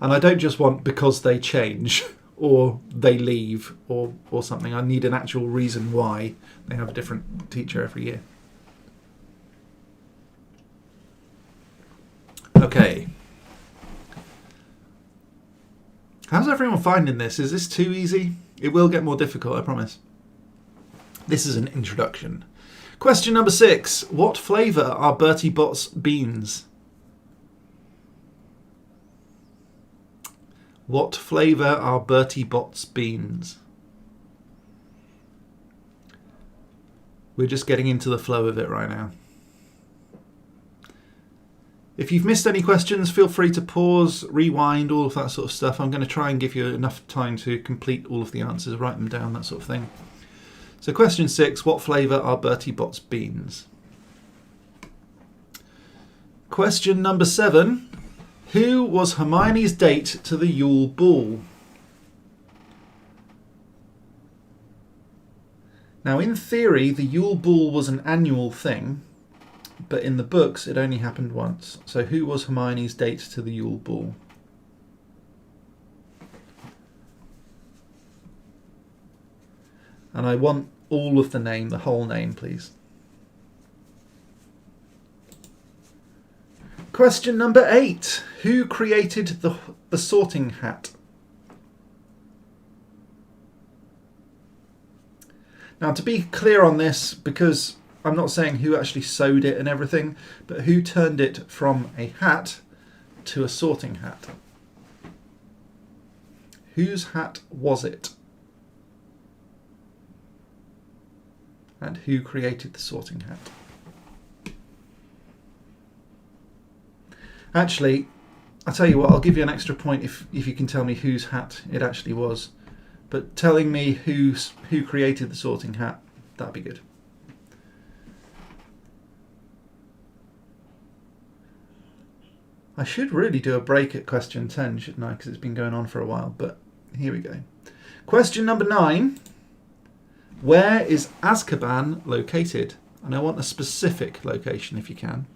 And I don't just want because they change or they leave or something. I need an actual reason why they have a different teacher every year. Okay. How's everyone finding this? Is this too easy? It will get more difficult, I promise. This is an introduction. Question number 6. What flavour are Bertie Bott's beans? What flavour are Bertie Bott's beans? We're just getting into the flow of it right now. If you've missed any questions, feel free to pause, rewind, all of that sort of stuff. I'm going to try and give you enough time to complete all of the answers, write them down, that sort of thing. So question 6, what flavour are Bertie Bott's beans? Question number 7, who was Hermione's date to the Yule Ball? Now in theory, the Yule Ball was an annual thing, but in the books it only happened once. So who was Hermione's date to the Yule Ball? And I want all of the name, the whole name, please. Question number 8. Who created the sorting hat? Now, to be clear on this, because I'm not saying who actually sewed it and everything, but who turned it from a hat to a sorting hat? Whose hat was it? And who created the sorting hat? Actually, I'll tell you what, I'll give you an extra point if you can tell me whose hat it actually was. But telling me who created the sorting hat, that'd be good. I should really do a break at question 10, shouldn't I? Because it's been going on for a while, but here we go. Question number 9. Where is Azkaban located? And I want a specific location if you can.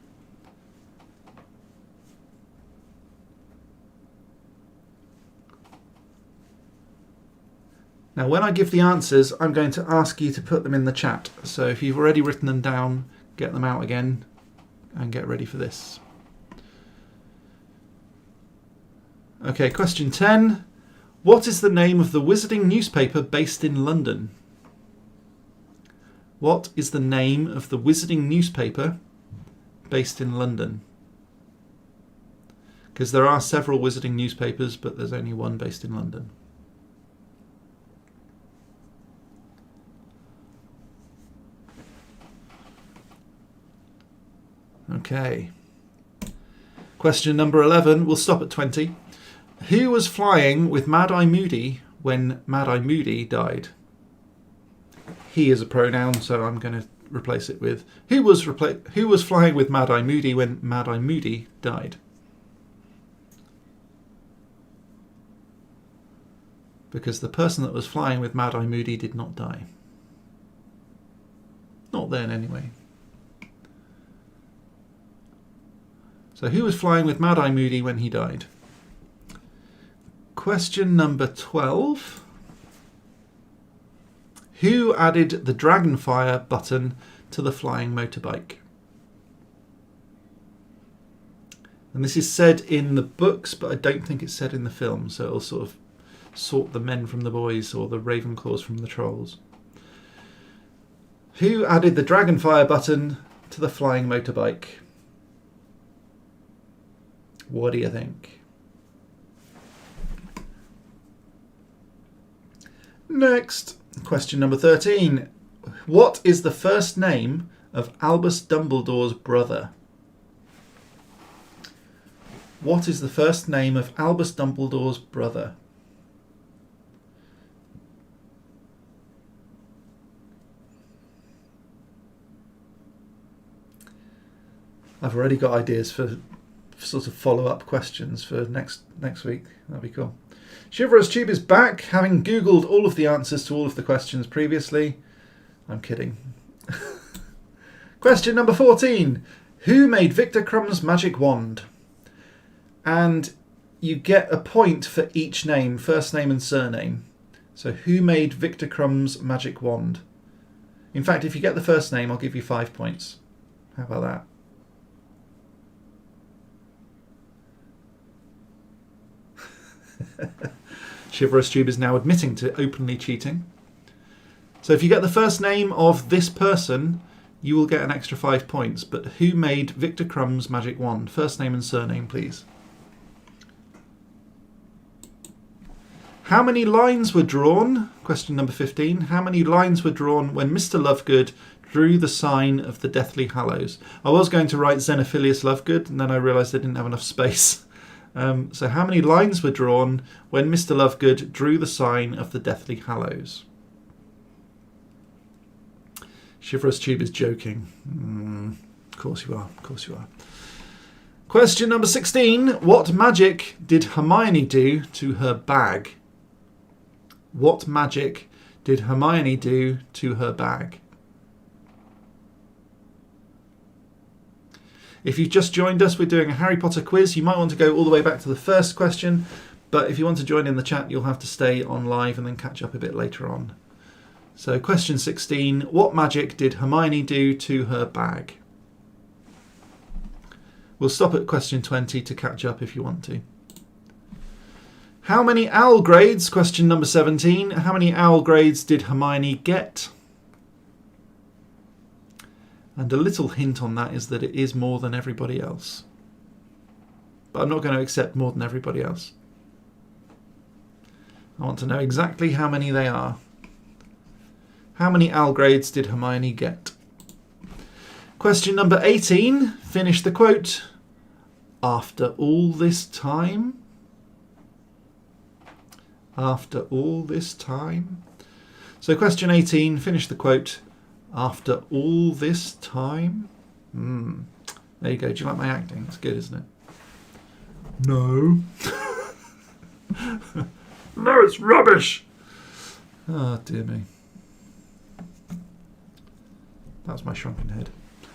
Now, when I give the answers, I'm going to ask you to put them in the chat. So if you've already written them down, get them out again and get ready for this. Okay, question 10. What is the name of the Wizarding newspaper based in London? What is the name of the Wizarding newspaper based in London? Because there are several Wizarding newspapers, but there's only one based in London. Okay. Question number 11. We'll stop at 20. Who was flying with Mad-Eye Moody when Mad-Eye Moody died? He is a pronoun, so I'm going to replace it with who was flying with Mad-Eye Moody when Mad-Eye Moody died? Because the person that was flying with Mad-Eye Moody did not die. Not then, anyway. So who was flying with Mad-Eye Moody when he died? Question number 12. Who added the Dragonfire button to the flying motorbike? And this is said in the books, but I don't think it's said in the film, so it'll sort of sort the men from the boys or the Ravenclaws from the trolls. Who added the Dragonfire button to the flying motorbike? What do you think? Next, question number 13. What is the first name of Albus Dumbledore's brother? What is the first name of Albus Dumbledore's brother? I've already got ideas for sort of follow-up questions for next week. That'd be cool. Chivalrous Tube is back, having Googled all of the answers to all of the questions previously. I'm kidding. Question number 14. Who made Viktor Crum's magic wand? And you get a point for each name, first name and surname. So who made Viktor Crum's magic wand? In fact, if you get the first name, I'll give you 5 points. How about that? Chivalrous Tube is now admitting to openly cheating. So if you get the first name of this person, you will get an extra 5 points. But who made Viktor Crum's magic wand? First name and surname, please. How many lines were drawn? Question number 15. How many lines were drawn when Mr. Lovegood drew the sign of the Deathly Hallows? I was going to write Xenophilius Lovegood, and then I realised I didn't have enough space. So how many lines were drawn when Mr. Lovegood drew the sign of the Deathly Hallows? Chivalrous Tube is joking. Of course you are. Of course you are. Question number 16. What magic did Hermione do to her bag? What magic did Hermione do to her bag? If you've just joined us, we're doing a Harry Potter quiz. You might want to go all the way back to the first question, but if you want to join in the chat, you'll have to stay on live and then catch up a bit later on. So question 16, what magic did Hermione do to her bag? We'll stop at question 20 to catch up if you want to. How many owl grades? Question number 17. How many owl grades did Hermione get? And a little hint on that is that it is more than everybody else. But I'm not going to accept more than everybody else. I want to know exactly how many they are. How many Algrades did Hermione get? Question number 18. Finish the quote. After all this time? After all this time? So question 18. Finish the quote. After all this time? There you go. Do you like my acting? It's good, isn't it? No. No, it's rubbish. Oh, dear me. That's my shrunken head.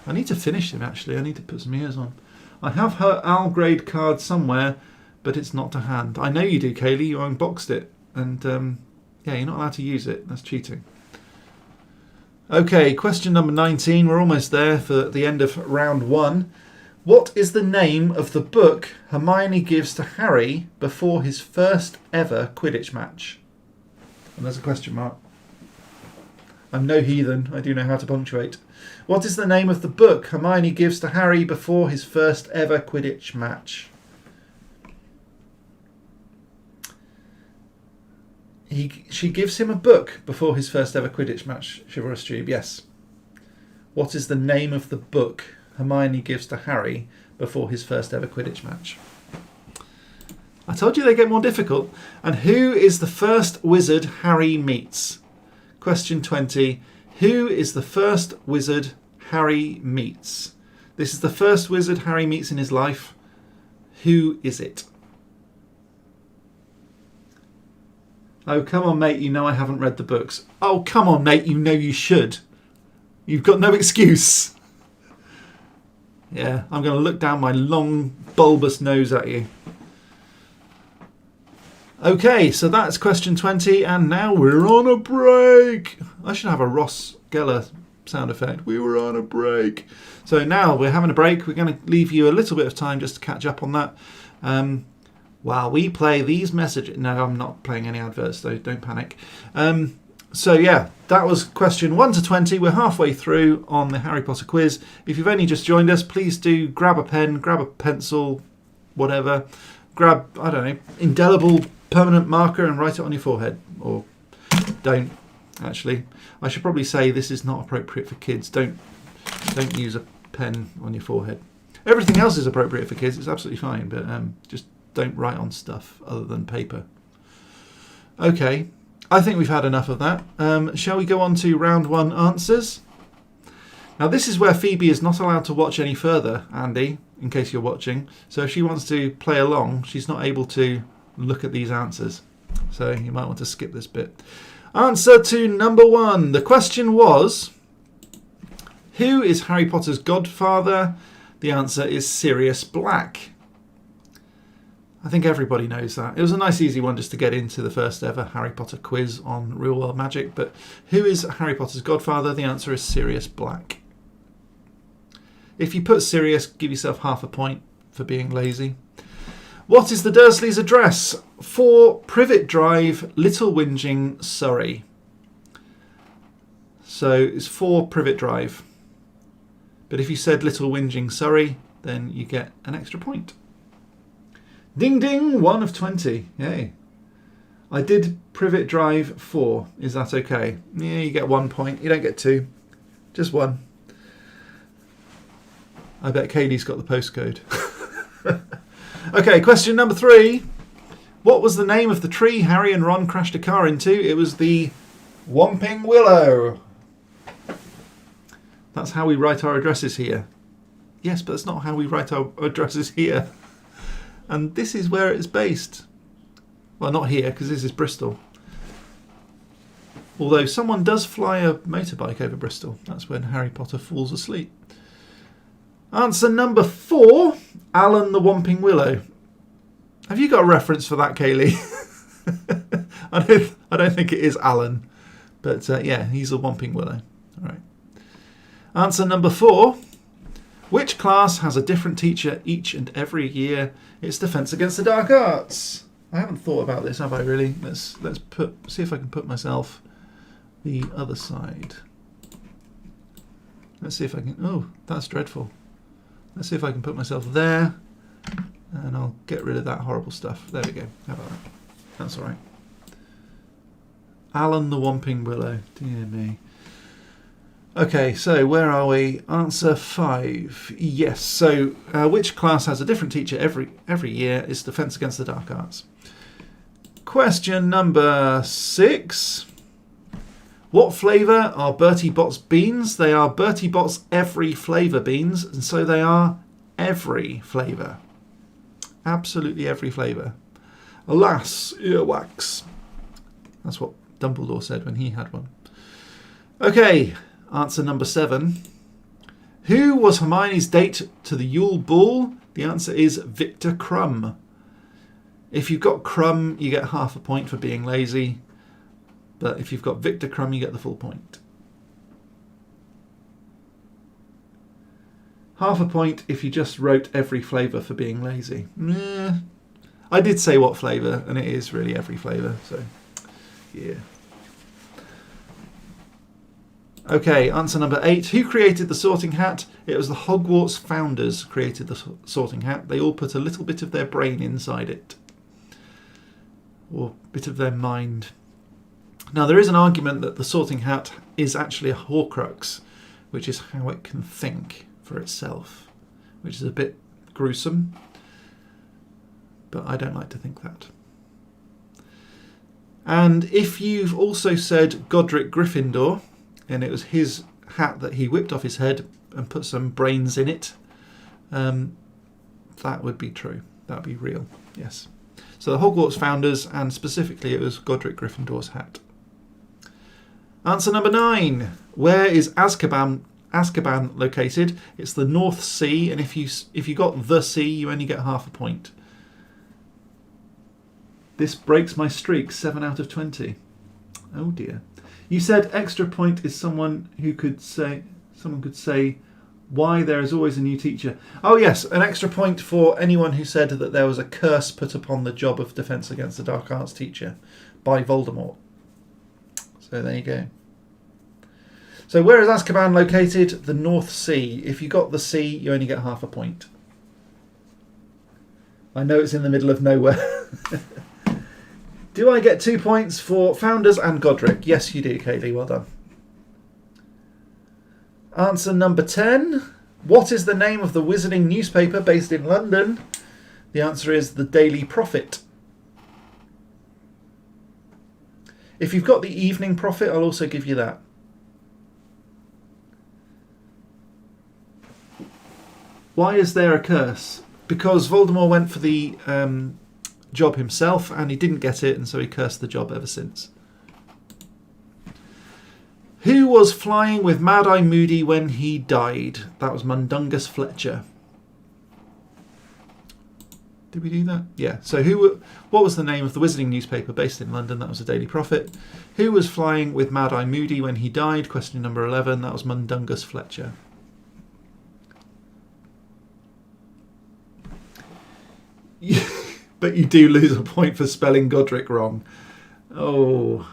I need to finish him, actually. I need to put some ears on. I have her Algrade card somewhere, but it's not to hand. I know you do, Kaylee. You unboxed it. And, yeah, you're not allowed to use it. That's cheating. Okay, question number 19. We're almost there for the end of round 1. What is the name of the book Hermione gives to Harry before his first ever Quidditch match? And there's a question mark. I'm no heathen. I do know how to punctuate. What is the name of the book Hermione gives to Harry before his first ever Quidditch match? She gives him a book before his first ever Quidditch match, Chivalrous Tube, yes. What is the name of the book Hermione gives to Harry before his first ever Quidditch match? I told you they get more difficult. And who is the first wizard Harry meets? Question 20. Who is the first wizard Harry meets? This is the first wizard Harry meets in his life. Who is it? Oh, come on, mate. You know I haven't read the books. Oh, come on, mate. You know you should. You've got no excuse. Yeah, I'm going to look down my long, bulbous nose at you. Okay, so that's question 20, and now we're on a break. I should have a Ross Geller sound effect. We were on a break. So now we're having a break. We're going to leave you a little bit of time just to catch up on that. While we play these messages... No, I'm not playing any adverts, though. Don't panic. So yeah, that was question 1 to 20. We're halfway through on the Harry Potter quiz. If you've only just joined us, please do grab a pen, grab a pencil, whatever. Grab, I don't know, indelible permanent marker and write it on your forehead. Or don't, actually. I should probably say this is not appropriate for kids. Don't use a pen on your forehead. Everything else is appropriate for kids. It's absolutely fine, but just don't write on stuff other than paper. Okay. I think we've had enough of that. Shall we go on to round 1 answers? Now this is where Phoebe is not allowed to watch any further, Andy, in case you're watching. So if she wants to play along, she's not able to look at these answers. So you might want to skip this bit. Answer to number 1. The question was, who is Harry Potter's godfather? The answer is Sirius Black. I think everybody knows that. It was a nice easy one just to get into the first ever Harry Potter quiz on Real World Magic. But who is Harry Potter's godfather? The answer is Sirius Black. If you put Sirius, give yourself half a point for being lazy. What is the Dursleys' address? 4 Privet Drive, Little Whinging, Surrey. So it's 4 Privet Drive. But if you said Little Whinging, Surrey, then you get an extra point. Ding ding, 1 of 20. Yay. I did Privet Drive 4. Is that okay? Yeah, you get 1 point. You don't get 2. Just 1. I bet Katie's got the postcode. Okay, question number 3. What was the name of the tree Harry and Ron crashed a car into? It was the Whomping Willow. That's how we write our addresses here. Yes, but that's not how we write our addresses here. And this is where it's based. Well, not here, because this is Bristol. Although someone does fly a motorbike over Bristol. That's when Harry Potter falls asleep. Answer number 4. Alan the Whomping Willow. Have you got a reference for that, Kaylee? I don't think it is Alan. But yeah, he's a Whomping Willow. All right. Answer number 4. Which class has a different teacher each and every year? It's Defence Against the Dark Arts. I haven't thought about this, have I really? Let's see if I can put myself the other side. Let's see if I can... Oh, that's dreadful. Let's see if I can put myself there. And I'll get rid of that horrible stuff. There we go. How about that? That's all right. Alan the Whomping Willow. Dear me. Okay, so where are we? Answer 5. Yes. So, which class has a different teacher every year? Is Defence Against the Dark Arts. Question number 6. What flavour are Bertie Bott's beans? They are Bertie Bott's every flavour beans, and so they are every flavour. Absolutely every flavour. Alas, earwax. That's what Dumbledore said when he had one. Okay, answer number 7. Who was Hermione's date to the Yule ball? The answer is Viktor Crum. If you've got Crum, you get half a point for being lazy. But if you've got Viktor Crum, you get the full point. Half a point if you just wrote every flavour for being lazy. I did say what flavour, and it is really every flavour, so yeah. Okay, answer number 8. Who created the sorting hat? It was the Hogwarts founders created the sorting hat. They all put a little bit of their brain inside it. Or a bit of their mind. Now, there is an argument that the sorting hat is actually a Horcrux, which is how it can think for itself, which is a bit gruesome, but I don't like to think that. And if you've also said Godric Gryffindor, and it was his hat that he whipped off his head and put some brains in it, that would be true. That would be real, yes. So the Hogwarts founders, and specifically it was Godric Gryffindor's hat. Answer number 9. Where is Azkaban located? It's the North Sea, and if you got the sea, you only get half a point. This breaks my streak, 7 out of 20. Oh dear. You said extra point is someone could say why there is always a new teacher. Oh yes, an extra point for anyone who said that there was a curse put upon the job of Defence Against the Dark Arts teacher by Voldemort. So there you go. So where is Azkaban located? The North Sea. If you got the sea, you only get half a point. I know it's in the middle of nowhere. Do I get 2 points for Founders and Godric? Yes, you do, Kaylee. Well done. Answer number 10. What is the name of the wizarding newspaper based in London? The answer is the Daily Prophet. If you've got the Evening Prophet, I'll also give you that. Why is there a curse? Because Voldemort went for the job himself and he didn't get it, and so he cursed the job ever since. Who was flying with Mad-Eye Moody when he died? That was Mundungus Fletcher. Did we do that? Yeah. So what was the name of the wizarding newspaper based in London? That was the Daily Prophet. Who was flying with Mad-Eye Moody when he died? Question number 11. That was Mundungus Fletcher. But you do lose a point for spelling Godric wrong. Oh.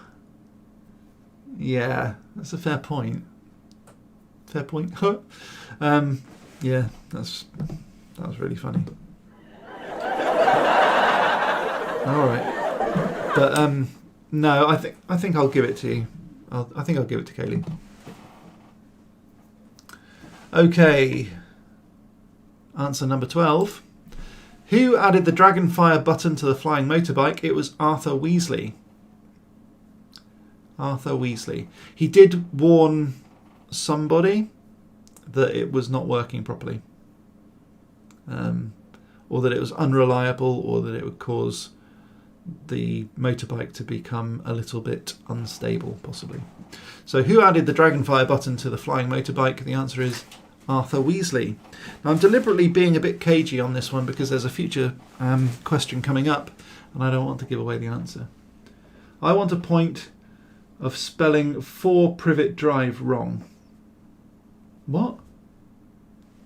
Yeah, that's a fair point. Fair point. Yeah, that was really funny. All right, but no, I think I'll give it to you. I think I'll give it to Kaylee. Okay. Answer number 12. Who added the Dragonfire button to the flying motorbike? It was Arthur Weasley. Arthur Weasley. He did warn somebody that it was not working properly. Or that it was unreliable, or that it would cause the motorbike to become a little bit unstable, possibly. So who added the Dragonfire button to the flying motorbike? The answer is Arthur Weasley. Now I'm deliberately being a bit cagey on this one because there's a future question coming up and I don't want to give away the answer. I want a point of spelling 4 Privet Drive wrong. What?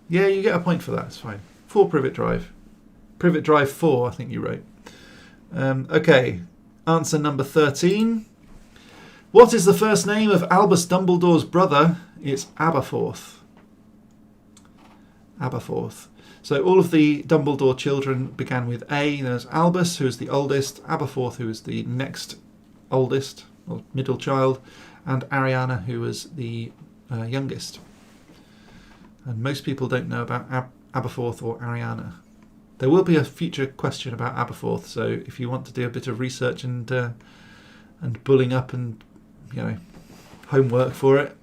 Yeah, you get a point for that, it's fine. 4 Privet Drive. Privet Drive 4, I think you wrote. Okay, answer number 13. What is the first name of Albus Dumbledore's brother? It's Aberforth. Aberforth. So all of the Dumbledore children began with A. There's Albus, who is the oldest, Aberforth, who is the next oldest, or middle child, and Ariana, who was the youngest. And most people don't know about Aberforth or Ariana. There will be a future question about Aberforth, so if you want to do a bit of research and bulling up and homework for it,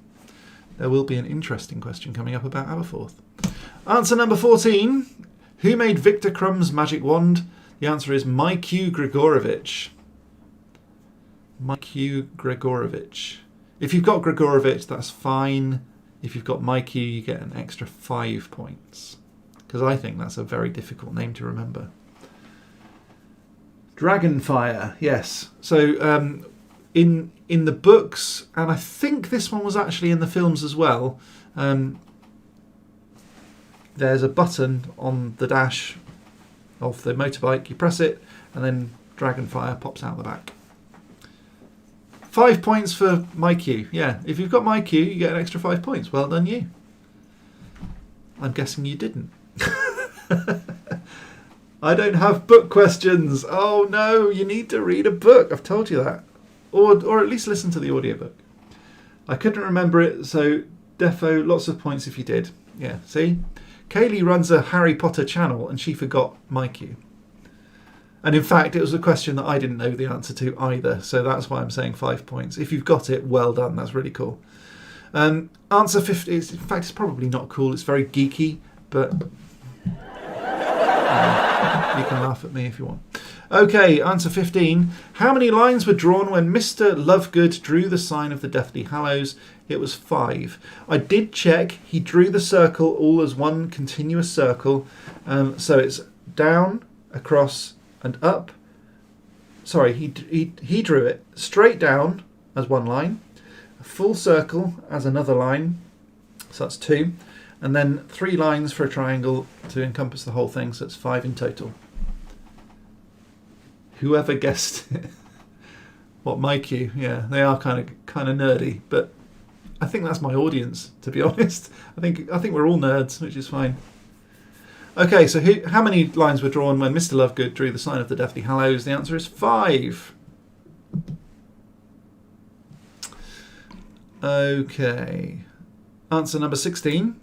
there will be an interesting question coming up about Aberforth. Answer number 14. Who made Viktor Crum's magic wand? The answer is Myq Grigorovich. Myq Grigorovich. If you've got Grigorovich, that's fine. If you've got Myq, you get an extra 5 points. Because I think that's a very difficult name to remember. Dragonfire, yes. So in the books, and I think this one was actually in the films as well, there's a button on the dash of the motorbike. You press it, and then Dragonfire pops out the back. 5 points for Myq. Yeah, if you've got Myq, you get an extra 5 points. Well done, you. I'm guessing you didn't. I don't have book questions. Oh no, you need to read a book. I've told you that. Or at least listen to the audiobook. I couldn't remember it, so defo, lots of points if you did. Yeah, see? Kaylee runs a Harry Potter channel and she forgot Myq. And in fact, it was a question that I didn't know the answer to either, so that's why I'm saying 5 points. If you've got it, well done. That's really cool. Answer 50 is, in fact, it's probably not cool. It's very geeky, but you can laugh at me if you want. Okay, answer 15. How many lines were drawn when Mr. Lovegood drew the sign of the Deathly Hallows? It was 5. I did check. He drew the circle all as one continuous circle. So it's down, across, and up. Sorry, he drew it straight down as one line, a full circle as another line. So that's 2. And then 3 lines for a triangle to encompass the whole thing. So it's 5 in total. Whoever guessed it. What, Myq? Yeah, they are kind of nerdy, but I think that's my audience, to be honest. I think we're all nerds, which is fine. Okay, so how many lines were drawn when Mr. Lovegood drew the sign of the Deathly Hallows? The answer is 5. Okay. Answer number 16.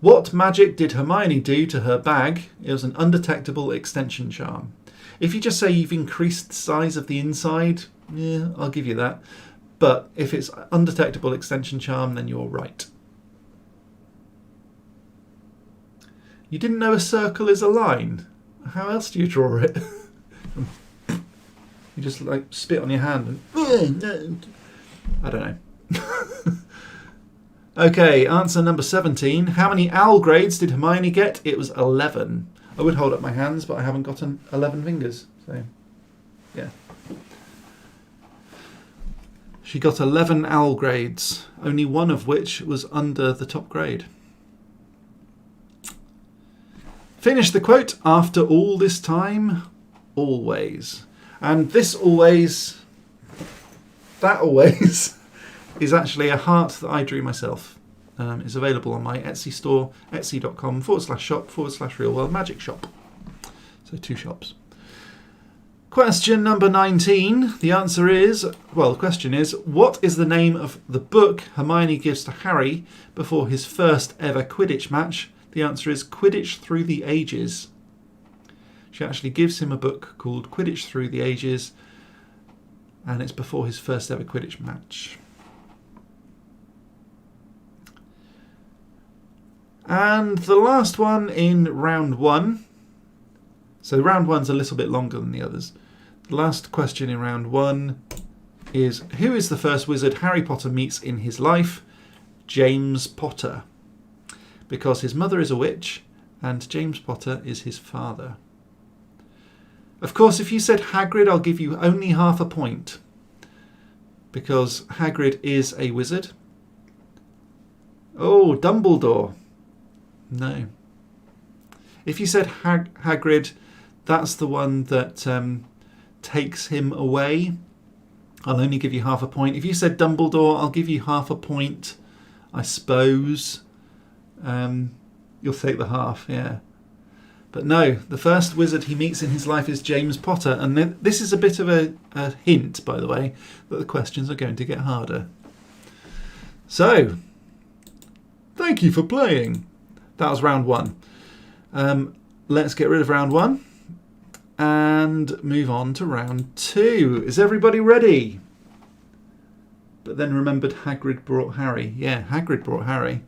What magic did Hermione do to her bag? It was an undetectable extension charm. If you just say you've increased the size of the inside, yeah, I'll give you that. But if it's undetectable extension charm, then you're right. You didn't know a circle is a line? How else do you draw it? You just like spit on your hand and... I don't know. Okay, answer number 17. How many owl grades did Hermione get? It was 11. I would hold up my hands, but I haven't got 11 fingers. So, yeah. She got 11 owl grades, only one of which was under the top grade. Finish the quote. After all this time, always. And this always, that always, is actually a heart that I drew myself. It's available on my Etsy store, etsy.com/shop/Real World Magic Shop. So 2 shops. Question number 19. The answer is, well, the question is, what is the name of the book Hermione gives to Harry before his first ever Quidditch match? The answer is Quidditch Through the Ages. She actually gives him a book called Quidditch Through the Ages, and it's before his first ever Quidditch match. And the last one in round 1. So round 1's a little bit longer than the others. The last question in round 1 is, who is the first wizard Harry Potter meets in his life? James Potter. Because his mother is a witch and James Potter is his father. Of course, if you said Hagrid, I'll give you only half a point. Because Hagrid is a wizard. Oh, Dumbledore. No. If you said Hagrid, that's the one that takes him away. I'll only give you half a point. If you said Dumbledore, I'll give you half a point, I suppose. You'll take the half, yeah. But no, the first wizard he meets in his life is James Potter. And this is a bit of a hint, by the way, that the questions are going to get harder. So, Thank you for playing. That was round 1. Let's get rid of round 1 and move on to round 2. Is everybody ready? But then remembered Hagrid brought Harry. Yeah, Hagrid brought Harry.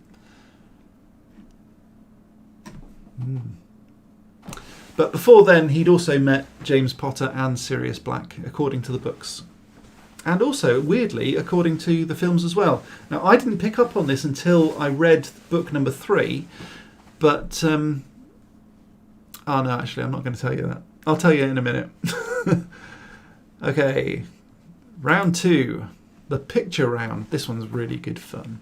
But before then, he'd also met James Potter and Sirius Black, according to the books. And also, weirdly, according to the films as well. Now, I didn't pick up on this until I read book number 3. But, oh no, actually, I'm not going to tell you that. I'll tell you in a minute. Okay, round 2. The picture round. This one's really good fun.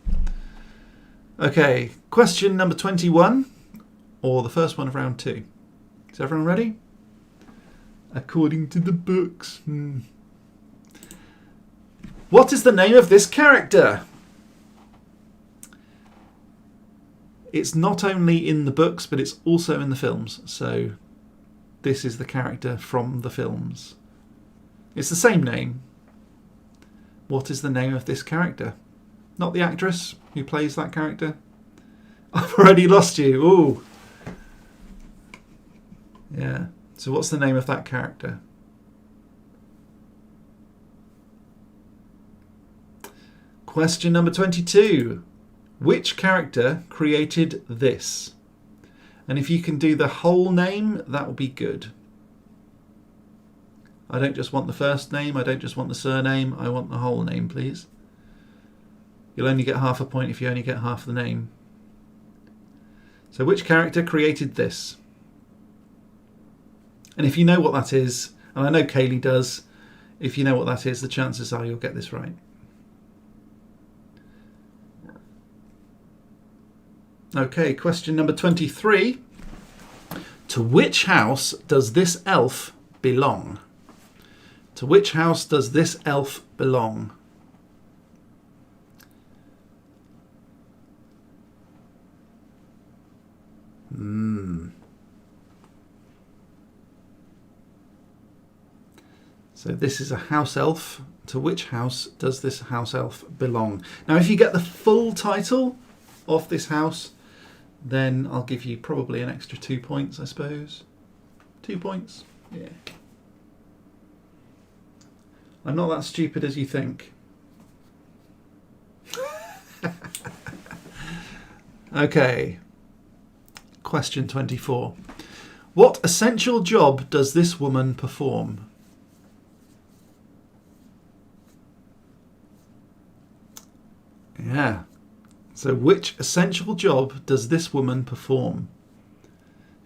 Okay, question number 21. Or the first one of round 2. Is everyone ready? According to the books. What is the name of this character? It's not only in the books, but it's also in the films. So this is the character from the films. It's the same name. What is the name of this character? Not the actress who plays that character. I've already lost you. Ooh. Yeah. So what's the name of that character? Question number 22. Which character created this? And if you can do the whole name, that will be good. I don't just want the first name. I don't just want the surname. I want the whole name, please. You'll only get half a point if you only get half the name. So which character created this? And if you know what that is, and I know Kaylee does, if you know what that is, the chances are you'll get this right. Okay, question number 23. To which house does this elf belong? To which house does this elf belong? So this is a house elf. To which house does this house elf belong? Now, if you get the full title of this house, then I'll give you probably an extra 2 points, I suppose. 2 points? Yeah. I'm not that stupid as you think. Okay. Question 24. What essential job does this woman perform? Yeah. So which essential job does this woman perform?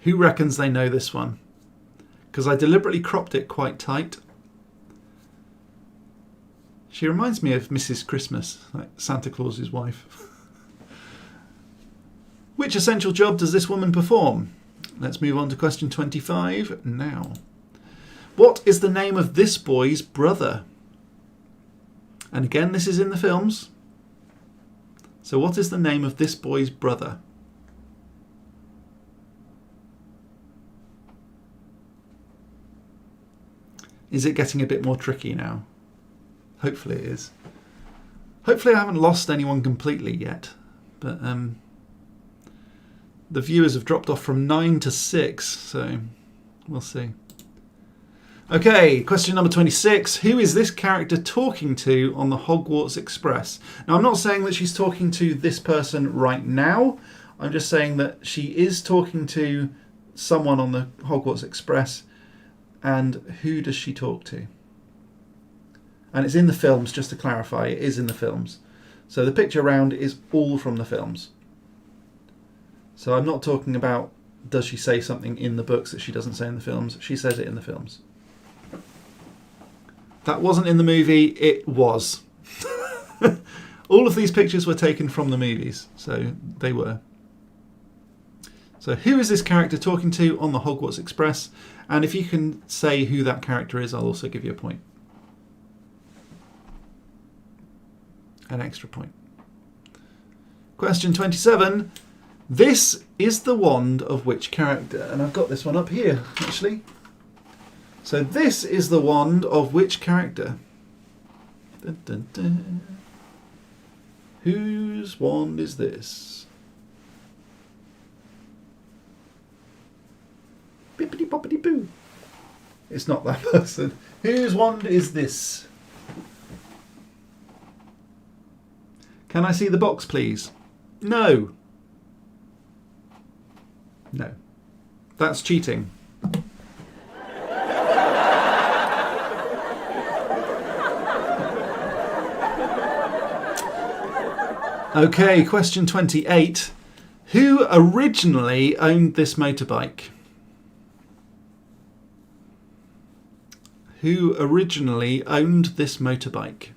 Who reckons they know this one? Because I deliberately cropped it quite tight. She reminds me of Mrs. Christmas, like Santa Claus's wife. Which essential job does this woman perform? Let's move on to question 25 now. What is the name of this boy's brother? And again, this is in the films. So what is the name of this boy's brother? Is it getting a bit more tricky now? Hopefully it is. Hopefully I haven't lost anyone completely yet. But the viewers have dropped off from 9 to 6, so we'll see. Okay, question number 26. Who is this character talking to on the Hogwarts Express? Now, I'm not saying that she's talking to this person right now. I'm just saying that she is talking to someone on the Hogwarts Express. And who does she talk to? And it's in the films, just to clarify. It is in the films. So the picture round is all from the films. So I'm not talking about does she say something in the books that she doesn't say in the films. She says it in the films. That wasn't in the movie, it was. All of these pictures were taken from the movies, so they were. So who is this character talking to on the Hogwarts Express? And if you can say who that character is, I'll also give you a point. An extra point. Question 27. This is the wand of which character? And I've got this one up here, actually. So this is the wand of which character? Dun, dun, dun. Whose wand is this? Bippity boppity boo. It's not that person. Whose wand is this? Can I see the box, please? No. No. That's cheating. Okay, question 28. Who originally owned this motorbike? Who originally owned this motorbike?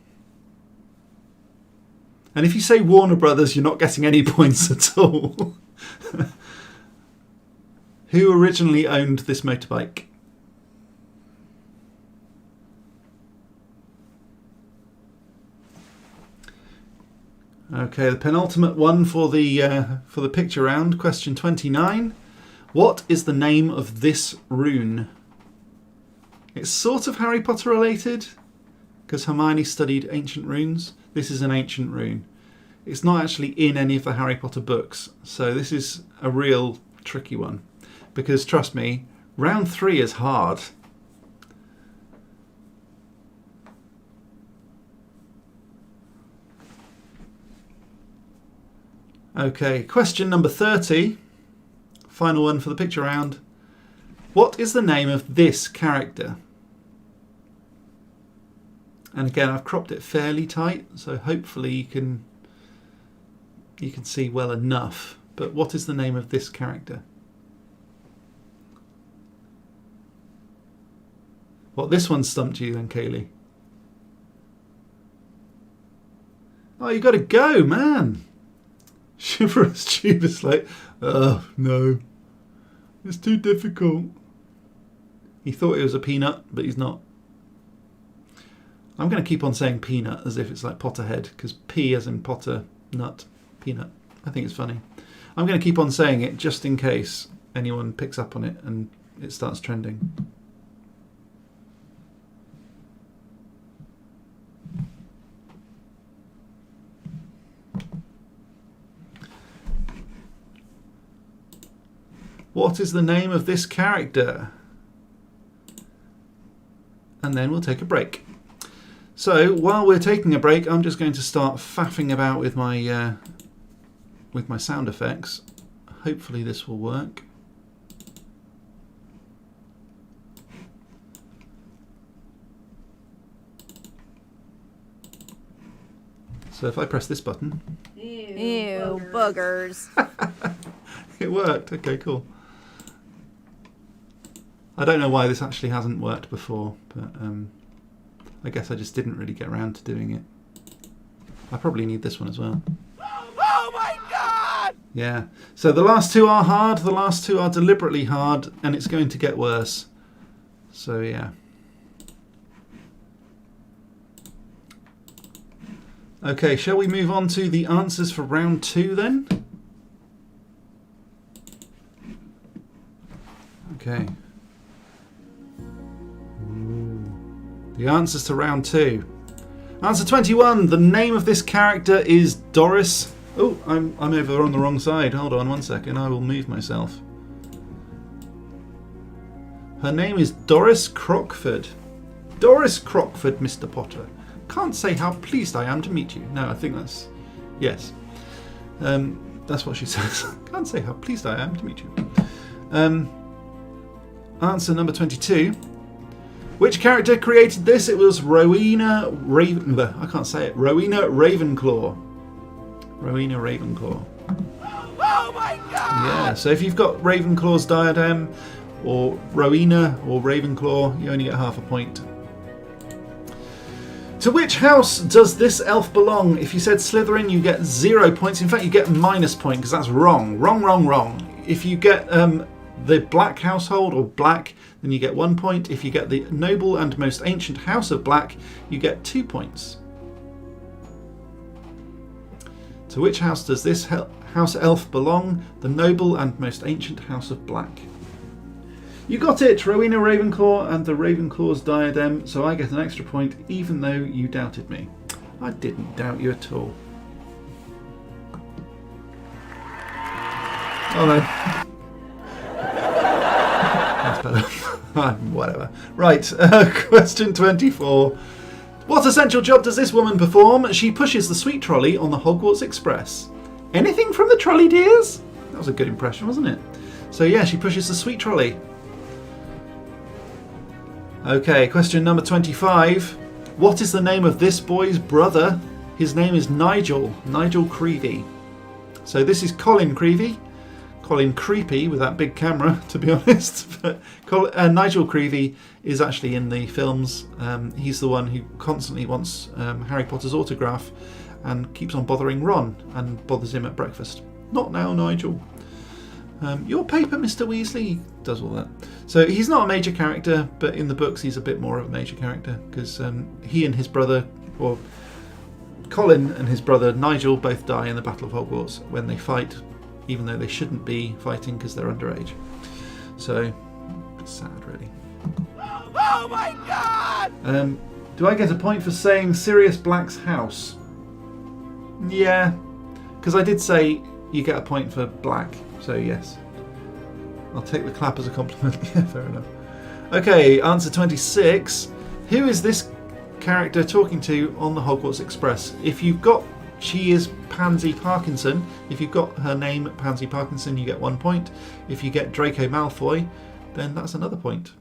And if you say Warner Brothers, you're not getting any points at all. Who originally owned this motorbike? Okay, the penultimate one for the picture round. Question 29. What is the name of this rune? It's sort of Harry Potter related because Hermione studied ancient runes. This is an ancient rune. It's not actually in any of the Harry Potter books, so this is a real tricky one. Because trust me, round 3 is hard. Okay, question number 30. Final one for the picture round. What is the name of this character? And again, I've cropped it fairly tight, so hopefully you can see well enough. But what is the name of this character? Well, this one stumped you then, Kaylee. Oh, you got to go, man. Chivalrous Tube is like, oh, no. It's too difficult. He thought it was a peanut, but he's not. I'm going to keep on saying peanut as if it's like Potterhead, because P as in Potter, nut, peanut. I think it's funny. I'm going to keep on saying it just in case anyone picks up on it and it starts trending. What is the name of this character? And then we'll take a break. So while we're taking a break, I'm just going to start faffing about with my sound effects. Hopefully this will work. So if I press this button... Ew, boogers. It worked. Okay, cool. I don't know why this actually hasn't worked before, but I guess I just didn't really get around to doing it. I probably need this one as well. Oh my god! Yeah. So the last two are hard. The last two are deliberately hard, and it's going to get worse. So yeah. Okay, shall we move on to the answers for round 2 then? Okay. The answers to round 2. Answer 21. The name of this character is Doris. Oh, I'm over on the wrong side. Hold on 1 second. I will move myself. Her name is Doris Crockford. Doris Crockford, Mr. Potter. Can't say how pleased I am to meet you. No, I think that's... Yes. That's what she says. Can't say how pleased I am to meet you. Answer number 22. Which character created this? It was Rowena I can't say it. Rowena Ravenclaw. Rowena Ravenclaw. Oh my god! Yeah, so if you've got Ravenclaw's diadem, or Rowena, or Ravenclaw, you only get half a point. To which house does this elf belong? If you said Slytherin, you get 0 points. In fact, you get minus point, because that's wrong. Wrong. If you get the Black household, or Black, then you get 1 point. If you get the noble and most ancient house of Black, you get 2 points. To which house does this house elf belong? The noble and most ancient house of Black. You got it, Rowena Ravenclaw and the Ravenclaw's diadem, so I get an extra point even though you doubted me. I didn't doubt you at all. Oh no. That's Whatever. Right, question 24. What essential job does this woman perform? She pushes the sweet trolley on the Hogwarts Express. Anything from the trolley, dears? That was a good impression, wasn't it? So yeah, she pushes the sweet trolley. Okay, question number 25. What is the name of this boy's brother? His name is Nigel Creevy. So this is Colin Creevy. Colin Creepy with that big camera, to be honest. But Nigel Creevy is actually in the films. He's the one who constantly wants Harry Potter's autograph and keeps on bothering Ron and bothers him at breakfast. Not now, Nigel. Your paper, Mr. Weasley. Does all that. So he's not a major character, but in the books he's a bit more of a major character because he and his brother, or Colin and his brother Nigel, both die in the Battle of Hogwarts when they fight, even though they shouldn't be fighting because they're underage. So, sad, really. Oh my God! Do I get a point for saying Sirius Black's house? Yeah, because I did say you get a point for black, so yes. I'll take the clap as a compliment. Yeah, fair enough. Okay, answer 26. Who is this character talking to on the Hogwarts Express? If you've got, she is Pansy Parkinson. If you've got her name Pansy Parkinson, you get 1 point. If you get Draco Malfoy, then that's another point.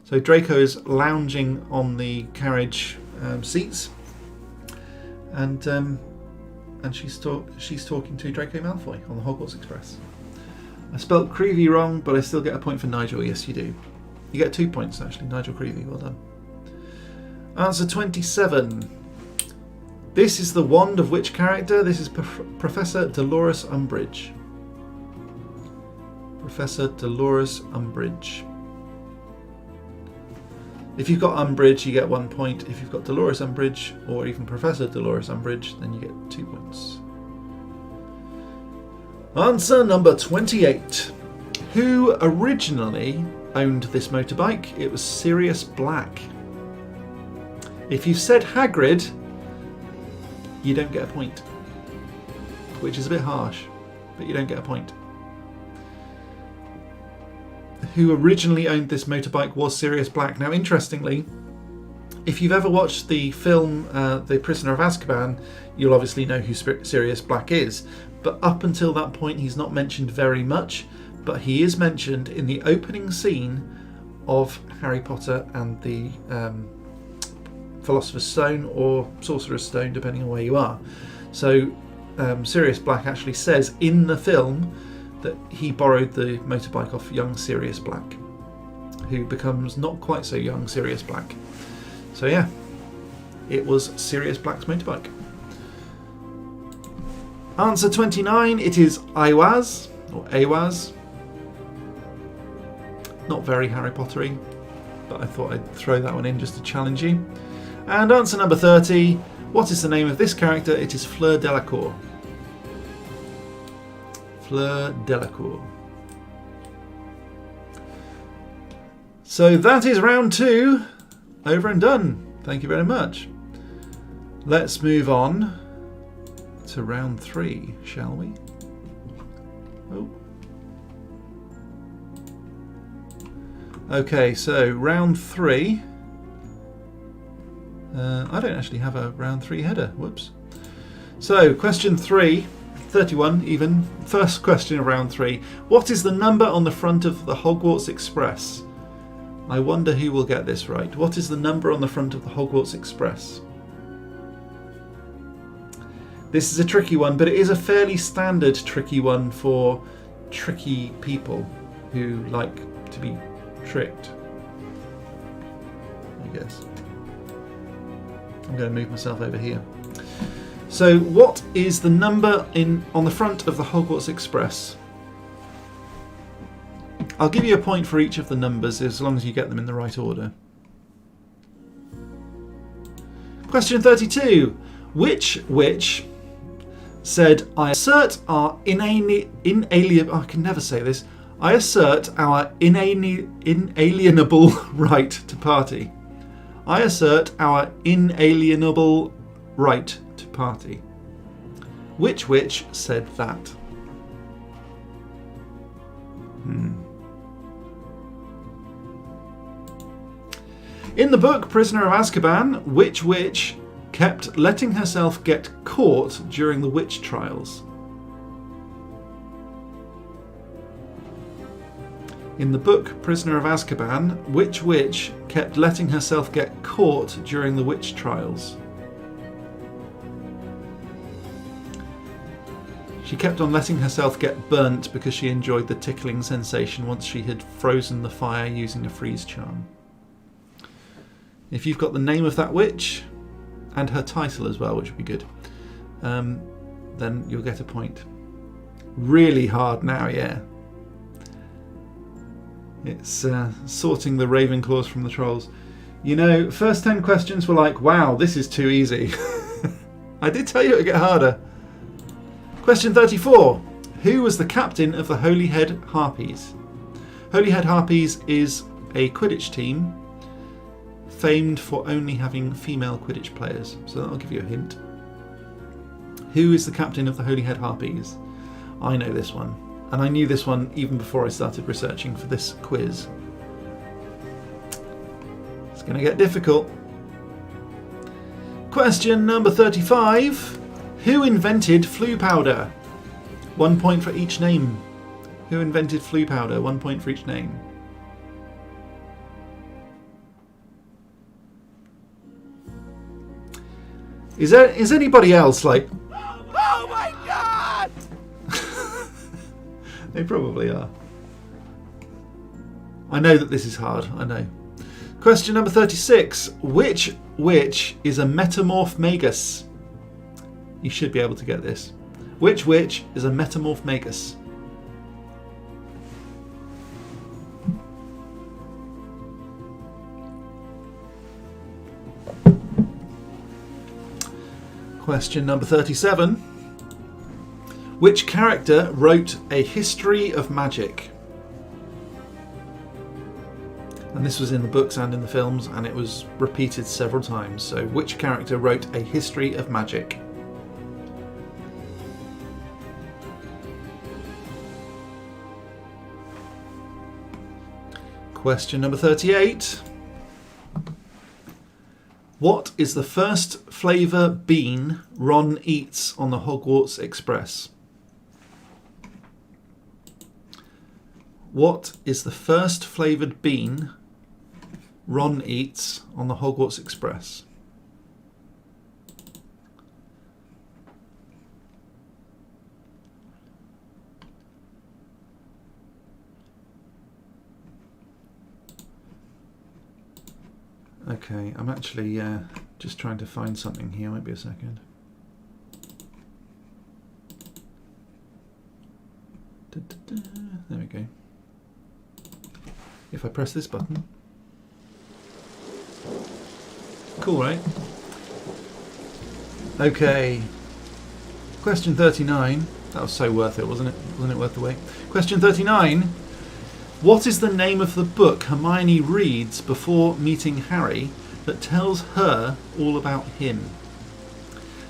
So Draco is lounging on the carriage seats, and she's talking to Draco Malfoy on the Hogwarts Express. I spelt Creevy wrong, but I still get a point for Nigel. Yes, you do. You get 2 points actually. Nigel Creevy, well done. Answer 27. This is the wand of which character? This is Professor Dolores Umbridge. Professor Dolores Umbridge. If you've got Umbridge, you get 1 point. If you've got Dolores Umbridge, or even Professor Dolores Umbridge, then you get 2 points. Answer number 28. Who originally owned this motorbike? It was Sirius Black. If you said Hagrid, you don't get a point, which is a bit harsh, but you don't get a point. Who originally owned this motorbike was Sirius Black. Now, interestingly, if you've ever watched the film The Prisoner of Azkaban, you'll obviously know who Sirius Black is. But up until that point, he's not mentioned very much. But he is mentioned in the opening scene of Harry Potter and the Philosopher's Stone or Sorcerer's Stone, depending on where you are. So Sirius Black actually says in the film that he borrowed the motorbike off young Sirius Black, who becomes not quite so young Sirius Black. So yeah, it was Sirius Black's motorbike. Answer 29, it is Aiwaz, or Awaz. Not very Harry Pottery, but I thought I'd throw that one in just to challenge you. And answer number 30, what is the name of this character? It is Fleur Delacour. Fleur Delacour. So that is round 2 over and done. Thank you very much. Let's move on to round 3, shall we? Oh. Okay, so round 3. I don't actually have a round 3 header. Whoops. So, question 3, 31 even. First question of round 3. What is the number on the front of the Hogwarts Express? I wonder who will get this right. What is the number on the front of the Hogwarts Express? This is a tricky one, but it is a fairly standard tricky one for tricky people who like to be tricked, I guess. I'm going to move myself over here. So, what is the number on the front of the Hogwarts Express? I'll give you a point for each of the numbers as long as you get them in the right order. Question 32. Which witch said, I assert our inalienable... I can never say this. I assert our inalienable right to party. I assert our inalienable right to party. Which witch said that? In the book Prisoner of Azkaban, which witch kept letting herself get caught during the witch trials? In the book Prisoner of Azkaban, which witch kept letting herself get caught during the witch trials? She kept on letting herself get burnt because she enjoyed the tickling sensation once she had frozen the fire using a freeze charm. If you've got the name of that witch and her title as well, which would be good, then you'll get a point. Really hard now, yeah. It's sorting the Ravenclaws from the trolls. You know, first 10 questions were like, wow, this is too easy. I did tell you it would get harder. Question 34. Who was the captain of the Holyhead Harpies? Holyhead Harpies is a Quidditch team famed for only having female Quidditch players. So that'll give you a hint. Who is the captain of the Holyhead Harpies? I know this one. And I knew this one even before I started researching for this quiz. It's going to get difficult. Question number 35. Who invented flue powder? 1 point for each name. Who invented flue powder? 1 point for each name. Is anybody else like... Oh my god! They probably are. I know that this is hard, I know. Question number 36. Which witch is a metamorph magus? You should be able to get this. Which witch is a metamorph magus? Question number 37. Which character wrote A History of Magic? And this was in the books and in the films, and it was repeated several times. So which character wrote A History of Magic? Question number 38. What is the first flavour bean Ron eats on the Hogwarts Express? What is the first flavoured bean Ron eats on the Hogwarts Express? Okay, I'm actually just trying to find something here. Might be a second. There we go. If I press this button. Cool, right? Okay. Question 39. That was so worth it, wasn't it? Wasn't it worth the wait? Question 39. What is the name of the book Hermione reads before meeting Harry that tells her all about him?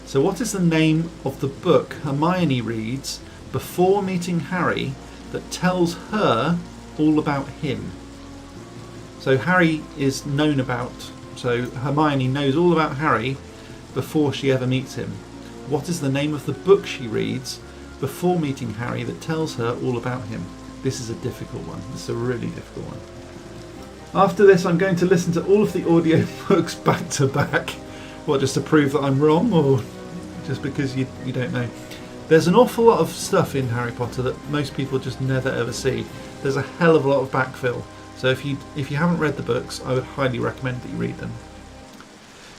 So what is the name of the book Hermione reads before meeting Harry that tells her all about him? So Harry is known about, so Hermione knows all about Harry before she ever meets him. What is the name of the book she reads before meeting Harry that tells her all about him? This is a difficult one. This is a really difficult one. After this, I'm going to listen to all of the audio books back to back. What, just to prove that I'm wrong, or just because you don't know? There's an awful lot of stuff in Harry Potter that most people just never ever see. There's a hell of a lot of backfill. So if you haven't read the books, I would highly recommend that you read them.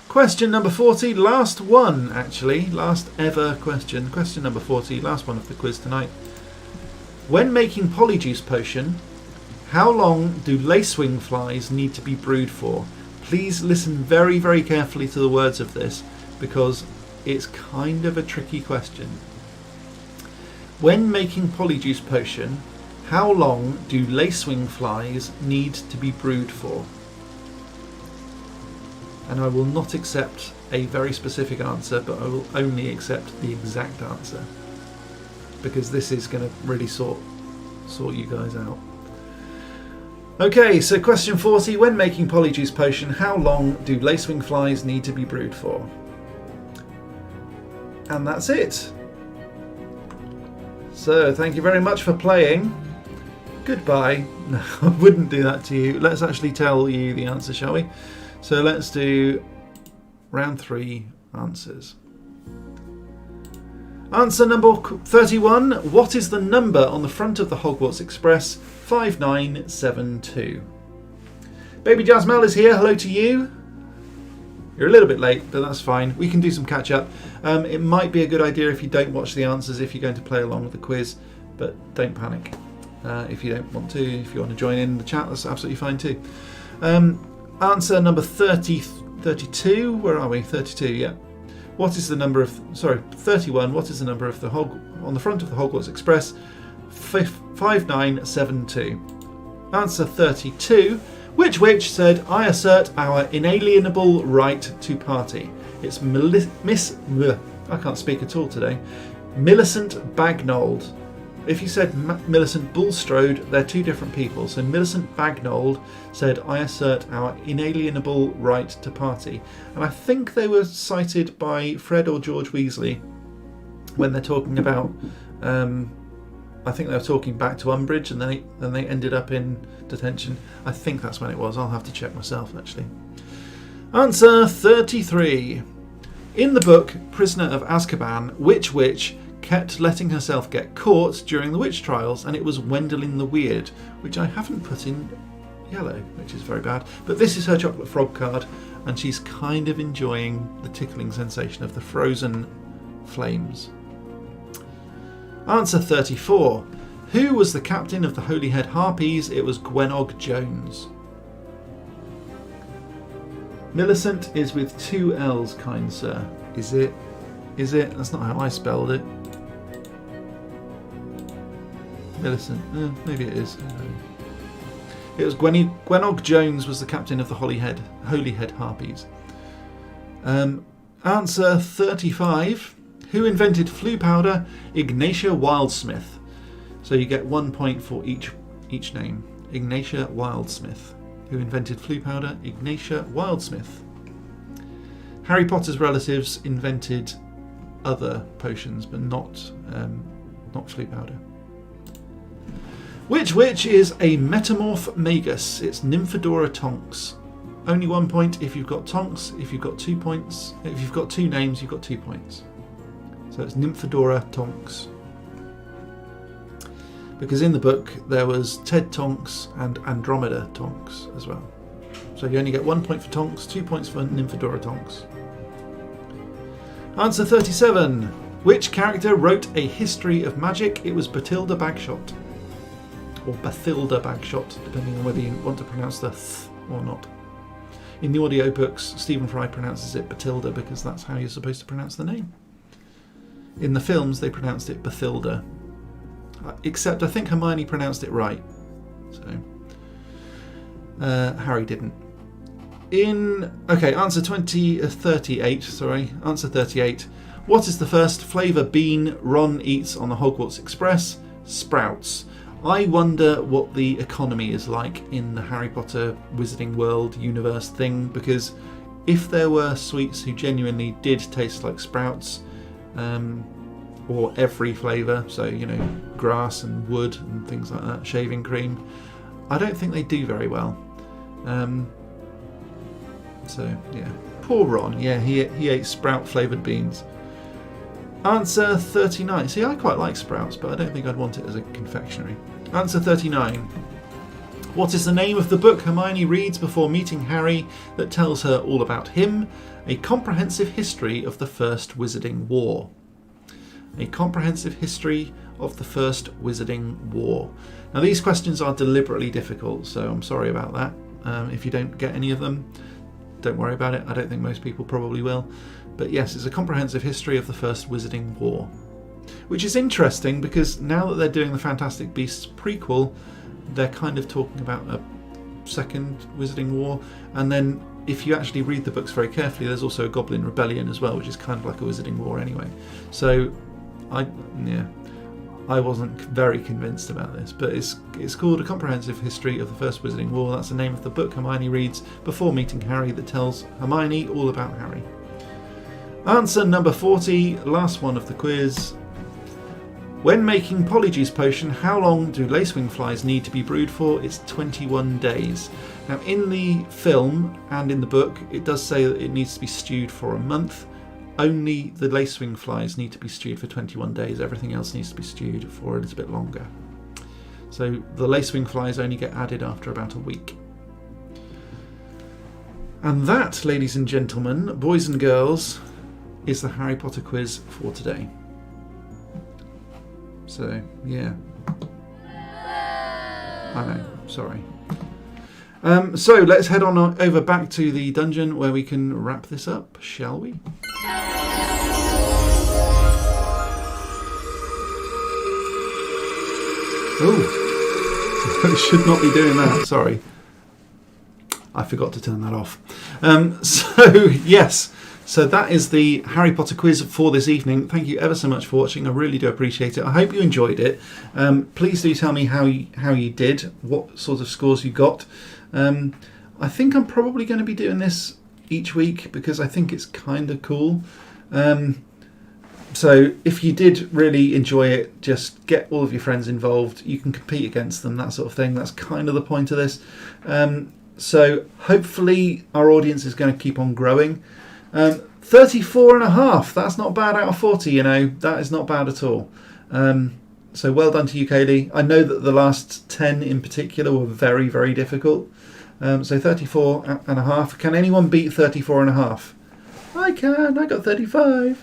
Question number 40, last one actually, last ever question. Question number 40, last one of the quiz tonight. When making Polyjuice Potion, how long do lacewing flies need to be brewed for? Please listen very, very carefully to the words of this because it's kind of a tricky question. When making Polyjuice Potion, how long do lacewing flies need to be brewed for? And I will not accept a very specific answer, but I will only accept the exact answer, because this is going to really sort you guys out. Okay, so question 40. When making Polyjuice Potion, how long do lacewing flies need to be brewed for? And that's it. So, thank you very much for playing. Goodbye. No, I wouldn't do that to you. Let's actually tell you the answer, shall we? So let's do round 3 answers. Answer number 31. What is the number on the front of the Hogwarts Express 5972? Baby Jasmel is here. Hello to you. You're a little bit late, but that's fine. We can do some catch up. It might be a good idea if you don't watch the answers if you're going to play along with the quiz, but don't panic. If you don't want to, if you want to join in the chat, that's absolutely fine too. Answer number 32. Where are we? 32, yeah. What is the number of... Sorry, 31. What is the number of the on the front of the Hogwarts Express? 5972. Answer 32. Which witch said, I assert our inalienable right to party? It's I can't speak at all today. Millicent Bagnold. If you said Millicent Bulstrode, they're two different people. So Millicent Bagnold said, I assert our inalienable right to party. And I think they were cited by Fred or George Weasley when they're talking about... I think they were talking back to Umbridge and then they ended up in detention. I think that's when it was. I'll have to check myself, actually. Answer 33. In the book Prisoner of Azkaban, which witch kept letting herself get caught during the witch trials? And it was Wendelin the Weird, which I haven't put in yellow, which is very bad. But this is her chocolate frog card, and she's kind of enjoying the tickling sensation of the frozen flames. Answer 34. Who was the captain of the Holyhead Harpies? It was Gwenog Jones. Millicent is with 2 L's, kind sir. Is it? Is it? That's not how I spelled it. Millicent. Maybe it is. It was Gwenog Jones was the captain of the Holyhead Harpies. Answer 35. Who invented Floo powder? Ignatia Wildsmith. So you get 1 point for each name. Ignatia Wildsmith. Who invented Floo powder? Ignatia Wildsmith. Harry Potter's relatives invented other potions, but not Floo powder. Which witch is a metamorph magus? It's Nymphadora Tonks. Only 1 point if you've got Tonks. If you've got 2 points, if you've got 2 names, you've got 2 points. So it's Nymphadora Tonks. Because in the book there was Ted Tonks and Andromeda Tonks as well. So you only get 1 point for Tonks, 2 points for Nymphadora Tonks. Answer 37. Which character wrote a history of magic? It was Bathilda Bagshot. Or Bathilda Bagshot, depending on whether you want to pronounce the th or not. In the audiobooks, Stephen Fry pronounces it Bathilda because that's how you're supposed to pronounce the name. In the films, they pronounced it Bathilda. Except I think Hermione pronounced it right. So Harry didn't. Answer 38. Sorry, answer 38. What is the first flavour bean Ron eats on the Hogwarts Express? Sprouts. I wonder what the economy is like in the Harry Potter Wizarding World universe thing, because if there were sweets who genuinely did taste like sprouts, or every flavour, so grass and wood and things like that, shaving cream, I don't think they do very well. So yeah, poor Ron. Yeah, he ate sprout flavoured beans. Answer 39. See, I quite like sprouts, but I don't think I'd want it as a confectionery. Answer 39. What is the name of the book Hermione reads before meeting Harry that tells her all about him? A Comprehensive History of the First Wizarding War. A Comprehensive History of the First Wizarding War. Now these questions are deliberately difficult, so I'm sorry about that. If you don't get any of them, don't worry about it. I don't think most people probably will. But yes, it's a comprehensive history of the First Wizarding War. Which is interesting because now that they're doing the Fantastic Beasts prequel, they're kind of talking about a second Wizarding War. And then if you actually read the books very carefully, there's also a Goblin Rebellion as well, which is kind of like a Wizarding War anyway. So, I wasn't very convinced about this, but it's called A Comprehensive History of the First Wizarding War. That's the name of the book Hermione reads before meeting Harry that tells Hermione all about Harry. Answer number 40, last one of the quiz. When making Polyjuice Potion, how long do lacewing flies need to be brewed for? It's 21 days. Now, in the film and in the book, it does say that it needs to be stewed for a month. Only the lacewing flies need to be stewed for 21 days. Everything else needs to be stewed for a little bit longer. So the lacewing flies only get added after about a week. And that, ladies and gentlemen, boys and girls, is the Harry Potter quiz for today. So, yeah. I know, sorry. So let's head on over back to the dungeon where we can wrap this up, shall we? Oh, I should not be doing that, sorry. I forgot to turn that off. Yes. So that is the Harry Potter quiz for this evening. Thank you ever so much for watching. I really do appreciate it. I hope you enjoyed it. Please do tell me how you did, what sort of scores you got. I think I'm probably going to be doing this each week because I think it's kind of cool. So if you did really enjoy it, just get all of your friends involved. You can compete against them, that sort of thing. That's kind of the point of this. So hopefully our audience is going to keep on growing. 34.5, that's not bad out of 40, you know, that is not bad at all. So well done to you, Kaylee. I know that the last 10 in particular were very, very difficult. So 34.5. Can anyone beat 34.5? I can, I got 35.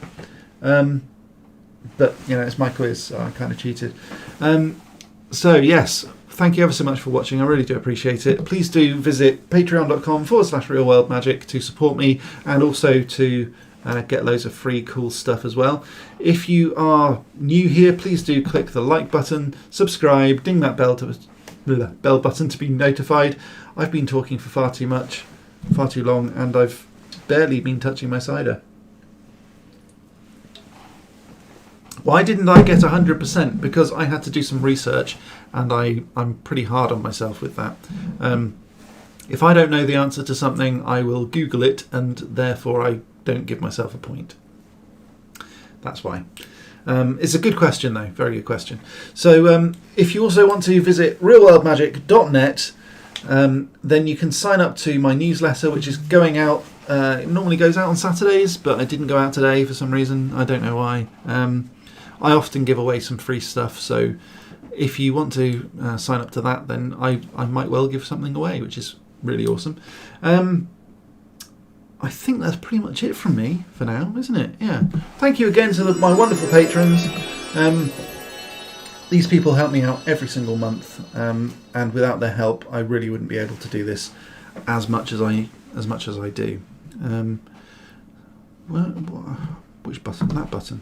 But, you know, it's my quiz, so I kind of cheated. So, yes, thank you ever so much for watching. I really do appreciate it. Please do visit patreon.com/realworldmagic to support me and also to get loads of free cool stuff as well. If you are new here, please do click the like button, subscribe, ding that bell button to be notified. I've been talking for far too long, and I've barely been touching my cider. Why didn't I get 100%? Because I had to do some research, and I'm pretty hard on myself with that. If I don't know the answer to something, I will Google it, and therefore I don't give myself a point. That's why. It's a good question, though. Very good question. So if you also want to visit realworldmagic.net, then you can sign up to my newsletter, which is going out. It normally goes out on Saturdays, but I didn't go out today for some reason. I don't know why. I often give away some free stuff, so if you want to sign up to that, then I might well give something away, which is really awesome. I think that's pretty much it from me for now, isn't it? Yeah. Thank you again to my wonderful patrons. These people help me out every single month, and without their help, I really wouldn't be able to do this as much as I do. Which button? That button.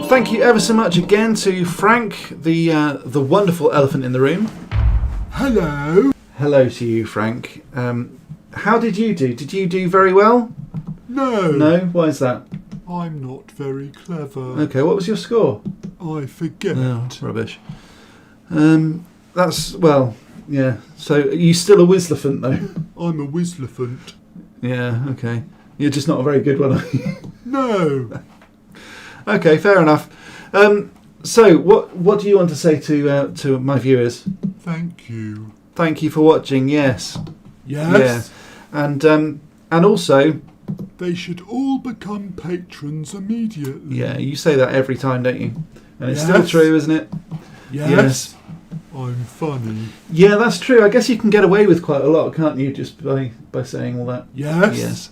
Thank you ever so much again to Frank, the wonderful elephant in the room. Hello. Hello to you, Frank. How did you do? Did you do very well? No. No? Why is that? I'm not very clever. Okay, what was your score? I forget. Oh, rubbish. That's, well, yeah. So, are you still a Wizlephant, though? I'm a Wizlephant. Yeah, okay. You're just not a very good one, are you? No. Okay, fair enough. So, what do you want to say to my viewers? Thank you. Thank you for watching, yes. Yes. Yeah. And also... They should all become patrons immediately. Yeah, you say that every time, don't you? And it's Yes. still true, isn't it? Yes. I'm funny. Yeah, that's true. I guess you can get away with quite a lot, can't you, just by saying all that? Yes. Yes.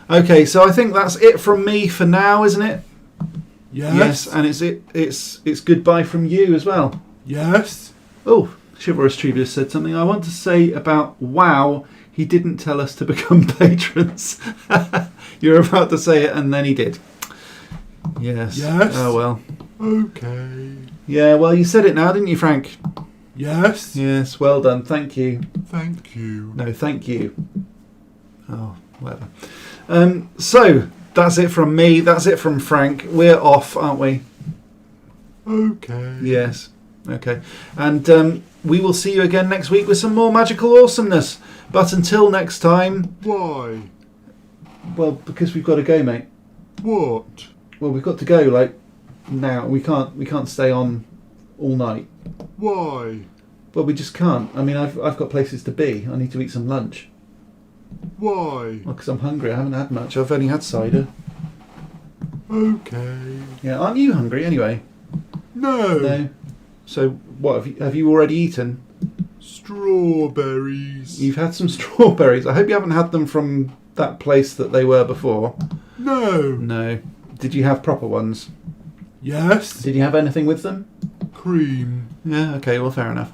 Okay, so I think that's it from me for now, isn't it? Yes. Yes, and it's goodbye from you as well. Yes. Oh, Chivalrous Treebius said something I want to say about WoW. He didn't tell us to become patrons. You're about to say it, and then he did. Yes. Yes. Oh, well. Okay. Yeah, well, you said it now, didn't you, Frank? Yes. Yes, well done. Thank you. Thank you. No, thank you. Oh, whatever. So, that's it from me. That's it from Frank. We're off, aren't we? Okay. Yes. Okay. And we will see you again next week with some more magical awesomeness. But until next time... Why? Well, because we've got to go, mate. What? Well, we've got to go, like, now. We can't stay on all night. Why? Well, we just can't. I mean, I've got places to be. I need to eat some lunch. Why? Well, because I'm hungry. I haven't had much. I've only had cider. Okay. Yeah, aren't you hungry anyway? No. No. So, what, have you already eaten? Strawberries. You've had some strawberries. I hope you haven't had them from that place that they were before. No. No. Did you have proper ones? Yes. Did you have anything with them? Cream. Yeah, okay, well, fair enough.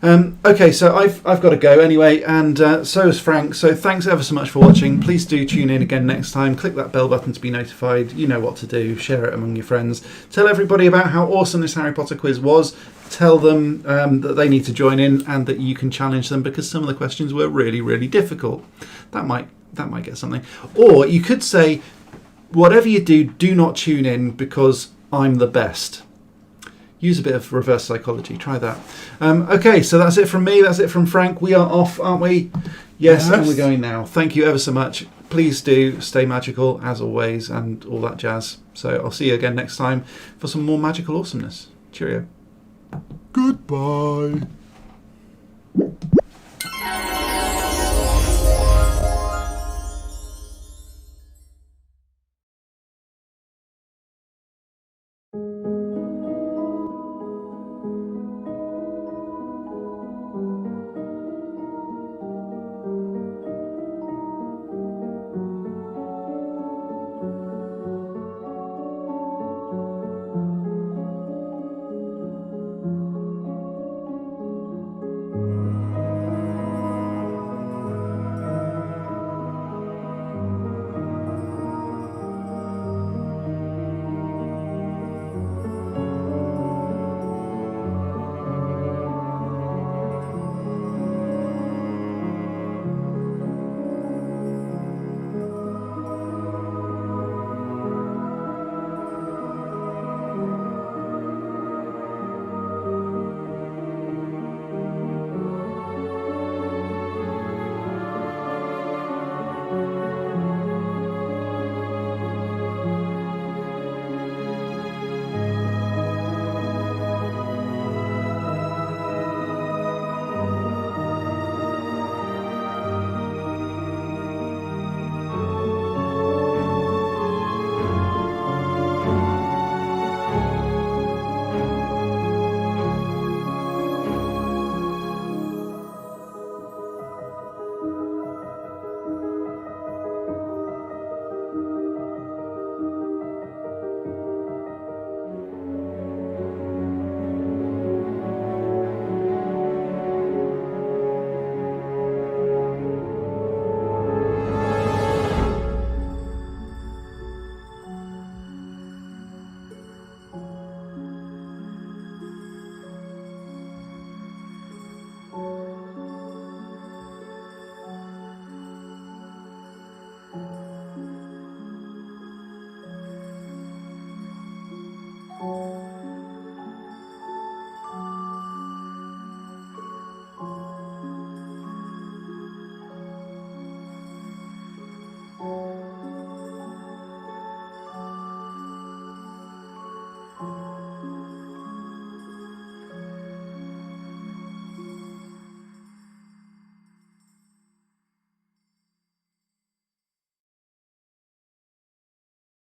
Okay, so I've got to go anyway, and so has Frank. So thanks ever so much for watching. Please do tune in again next time. Click that bell button to be notified. You know what to do. Share it among your friends. Tell everybody about how awesome this Harry Potter quiz was. Tell them that they need to join in and that you can challenge them because some of the questions were really, really difficult. That might get something. Or you could say, whatever you do, do not tune in because I'm the best. Use a bit of reverse psychology. Try that. Okay, so that's it from me. That's it from Frank. We are off, aren't we? Yes, and we're going now. Thank you ever so much. Please do stay magical, as always, and all that jazz. So I'll see you again next time for some more magical awesomeness. Cheerio. Goodbye.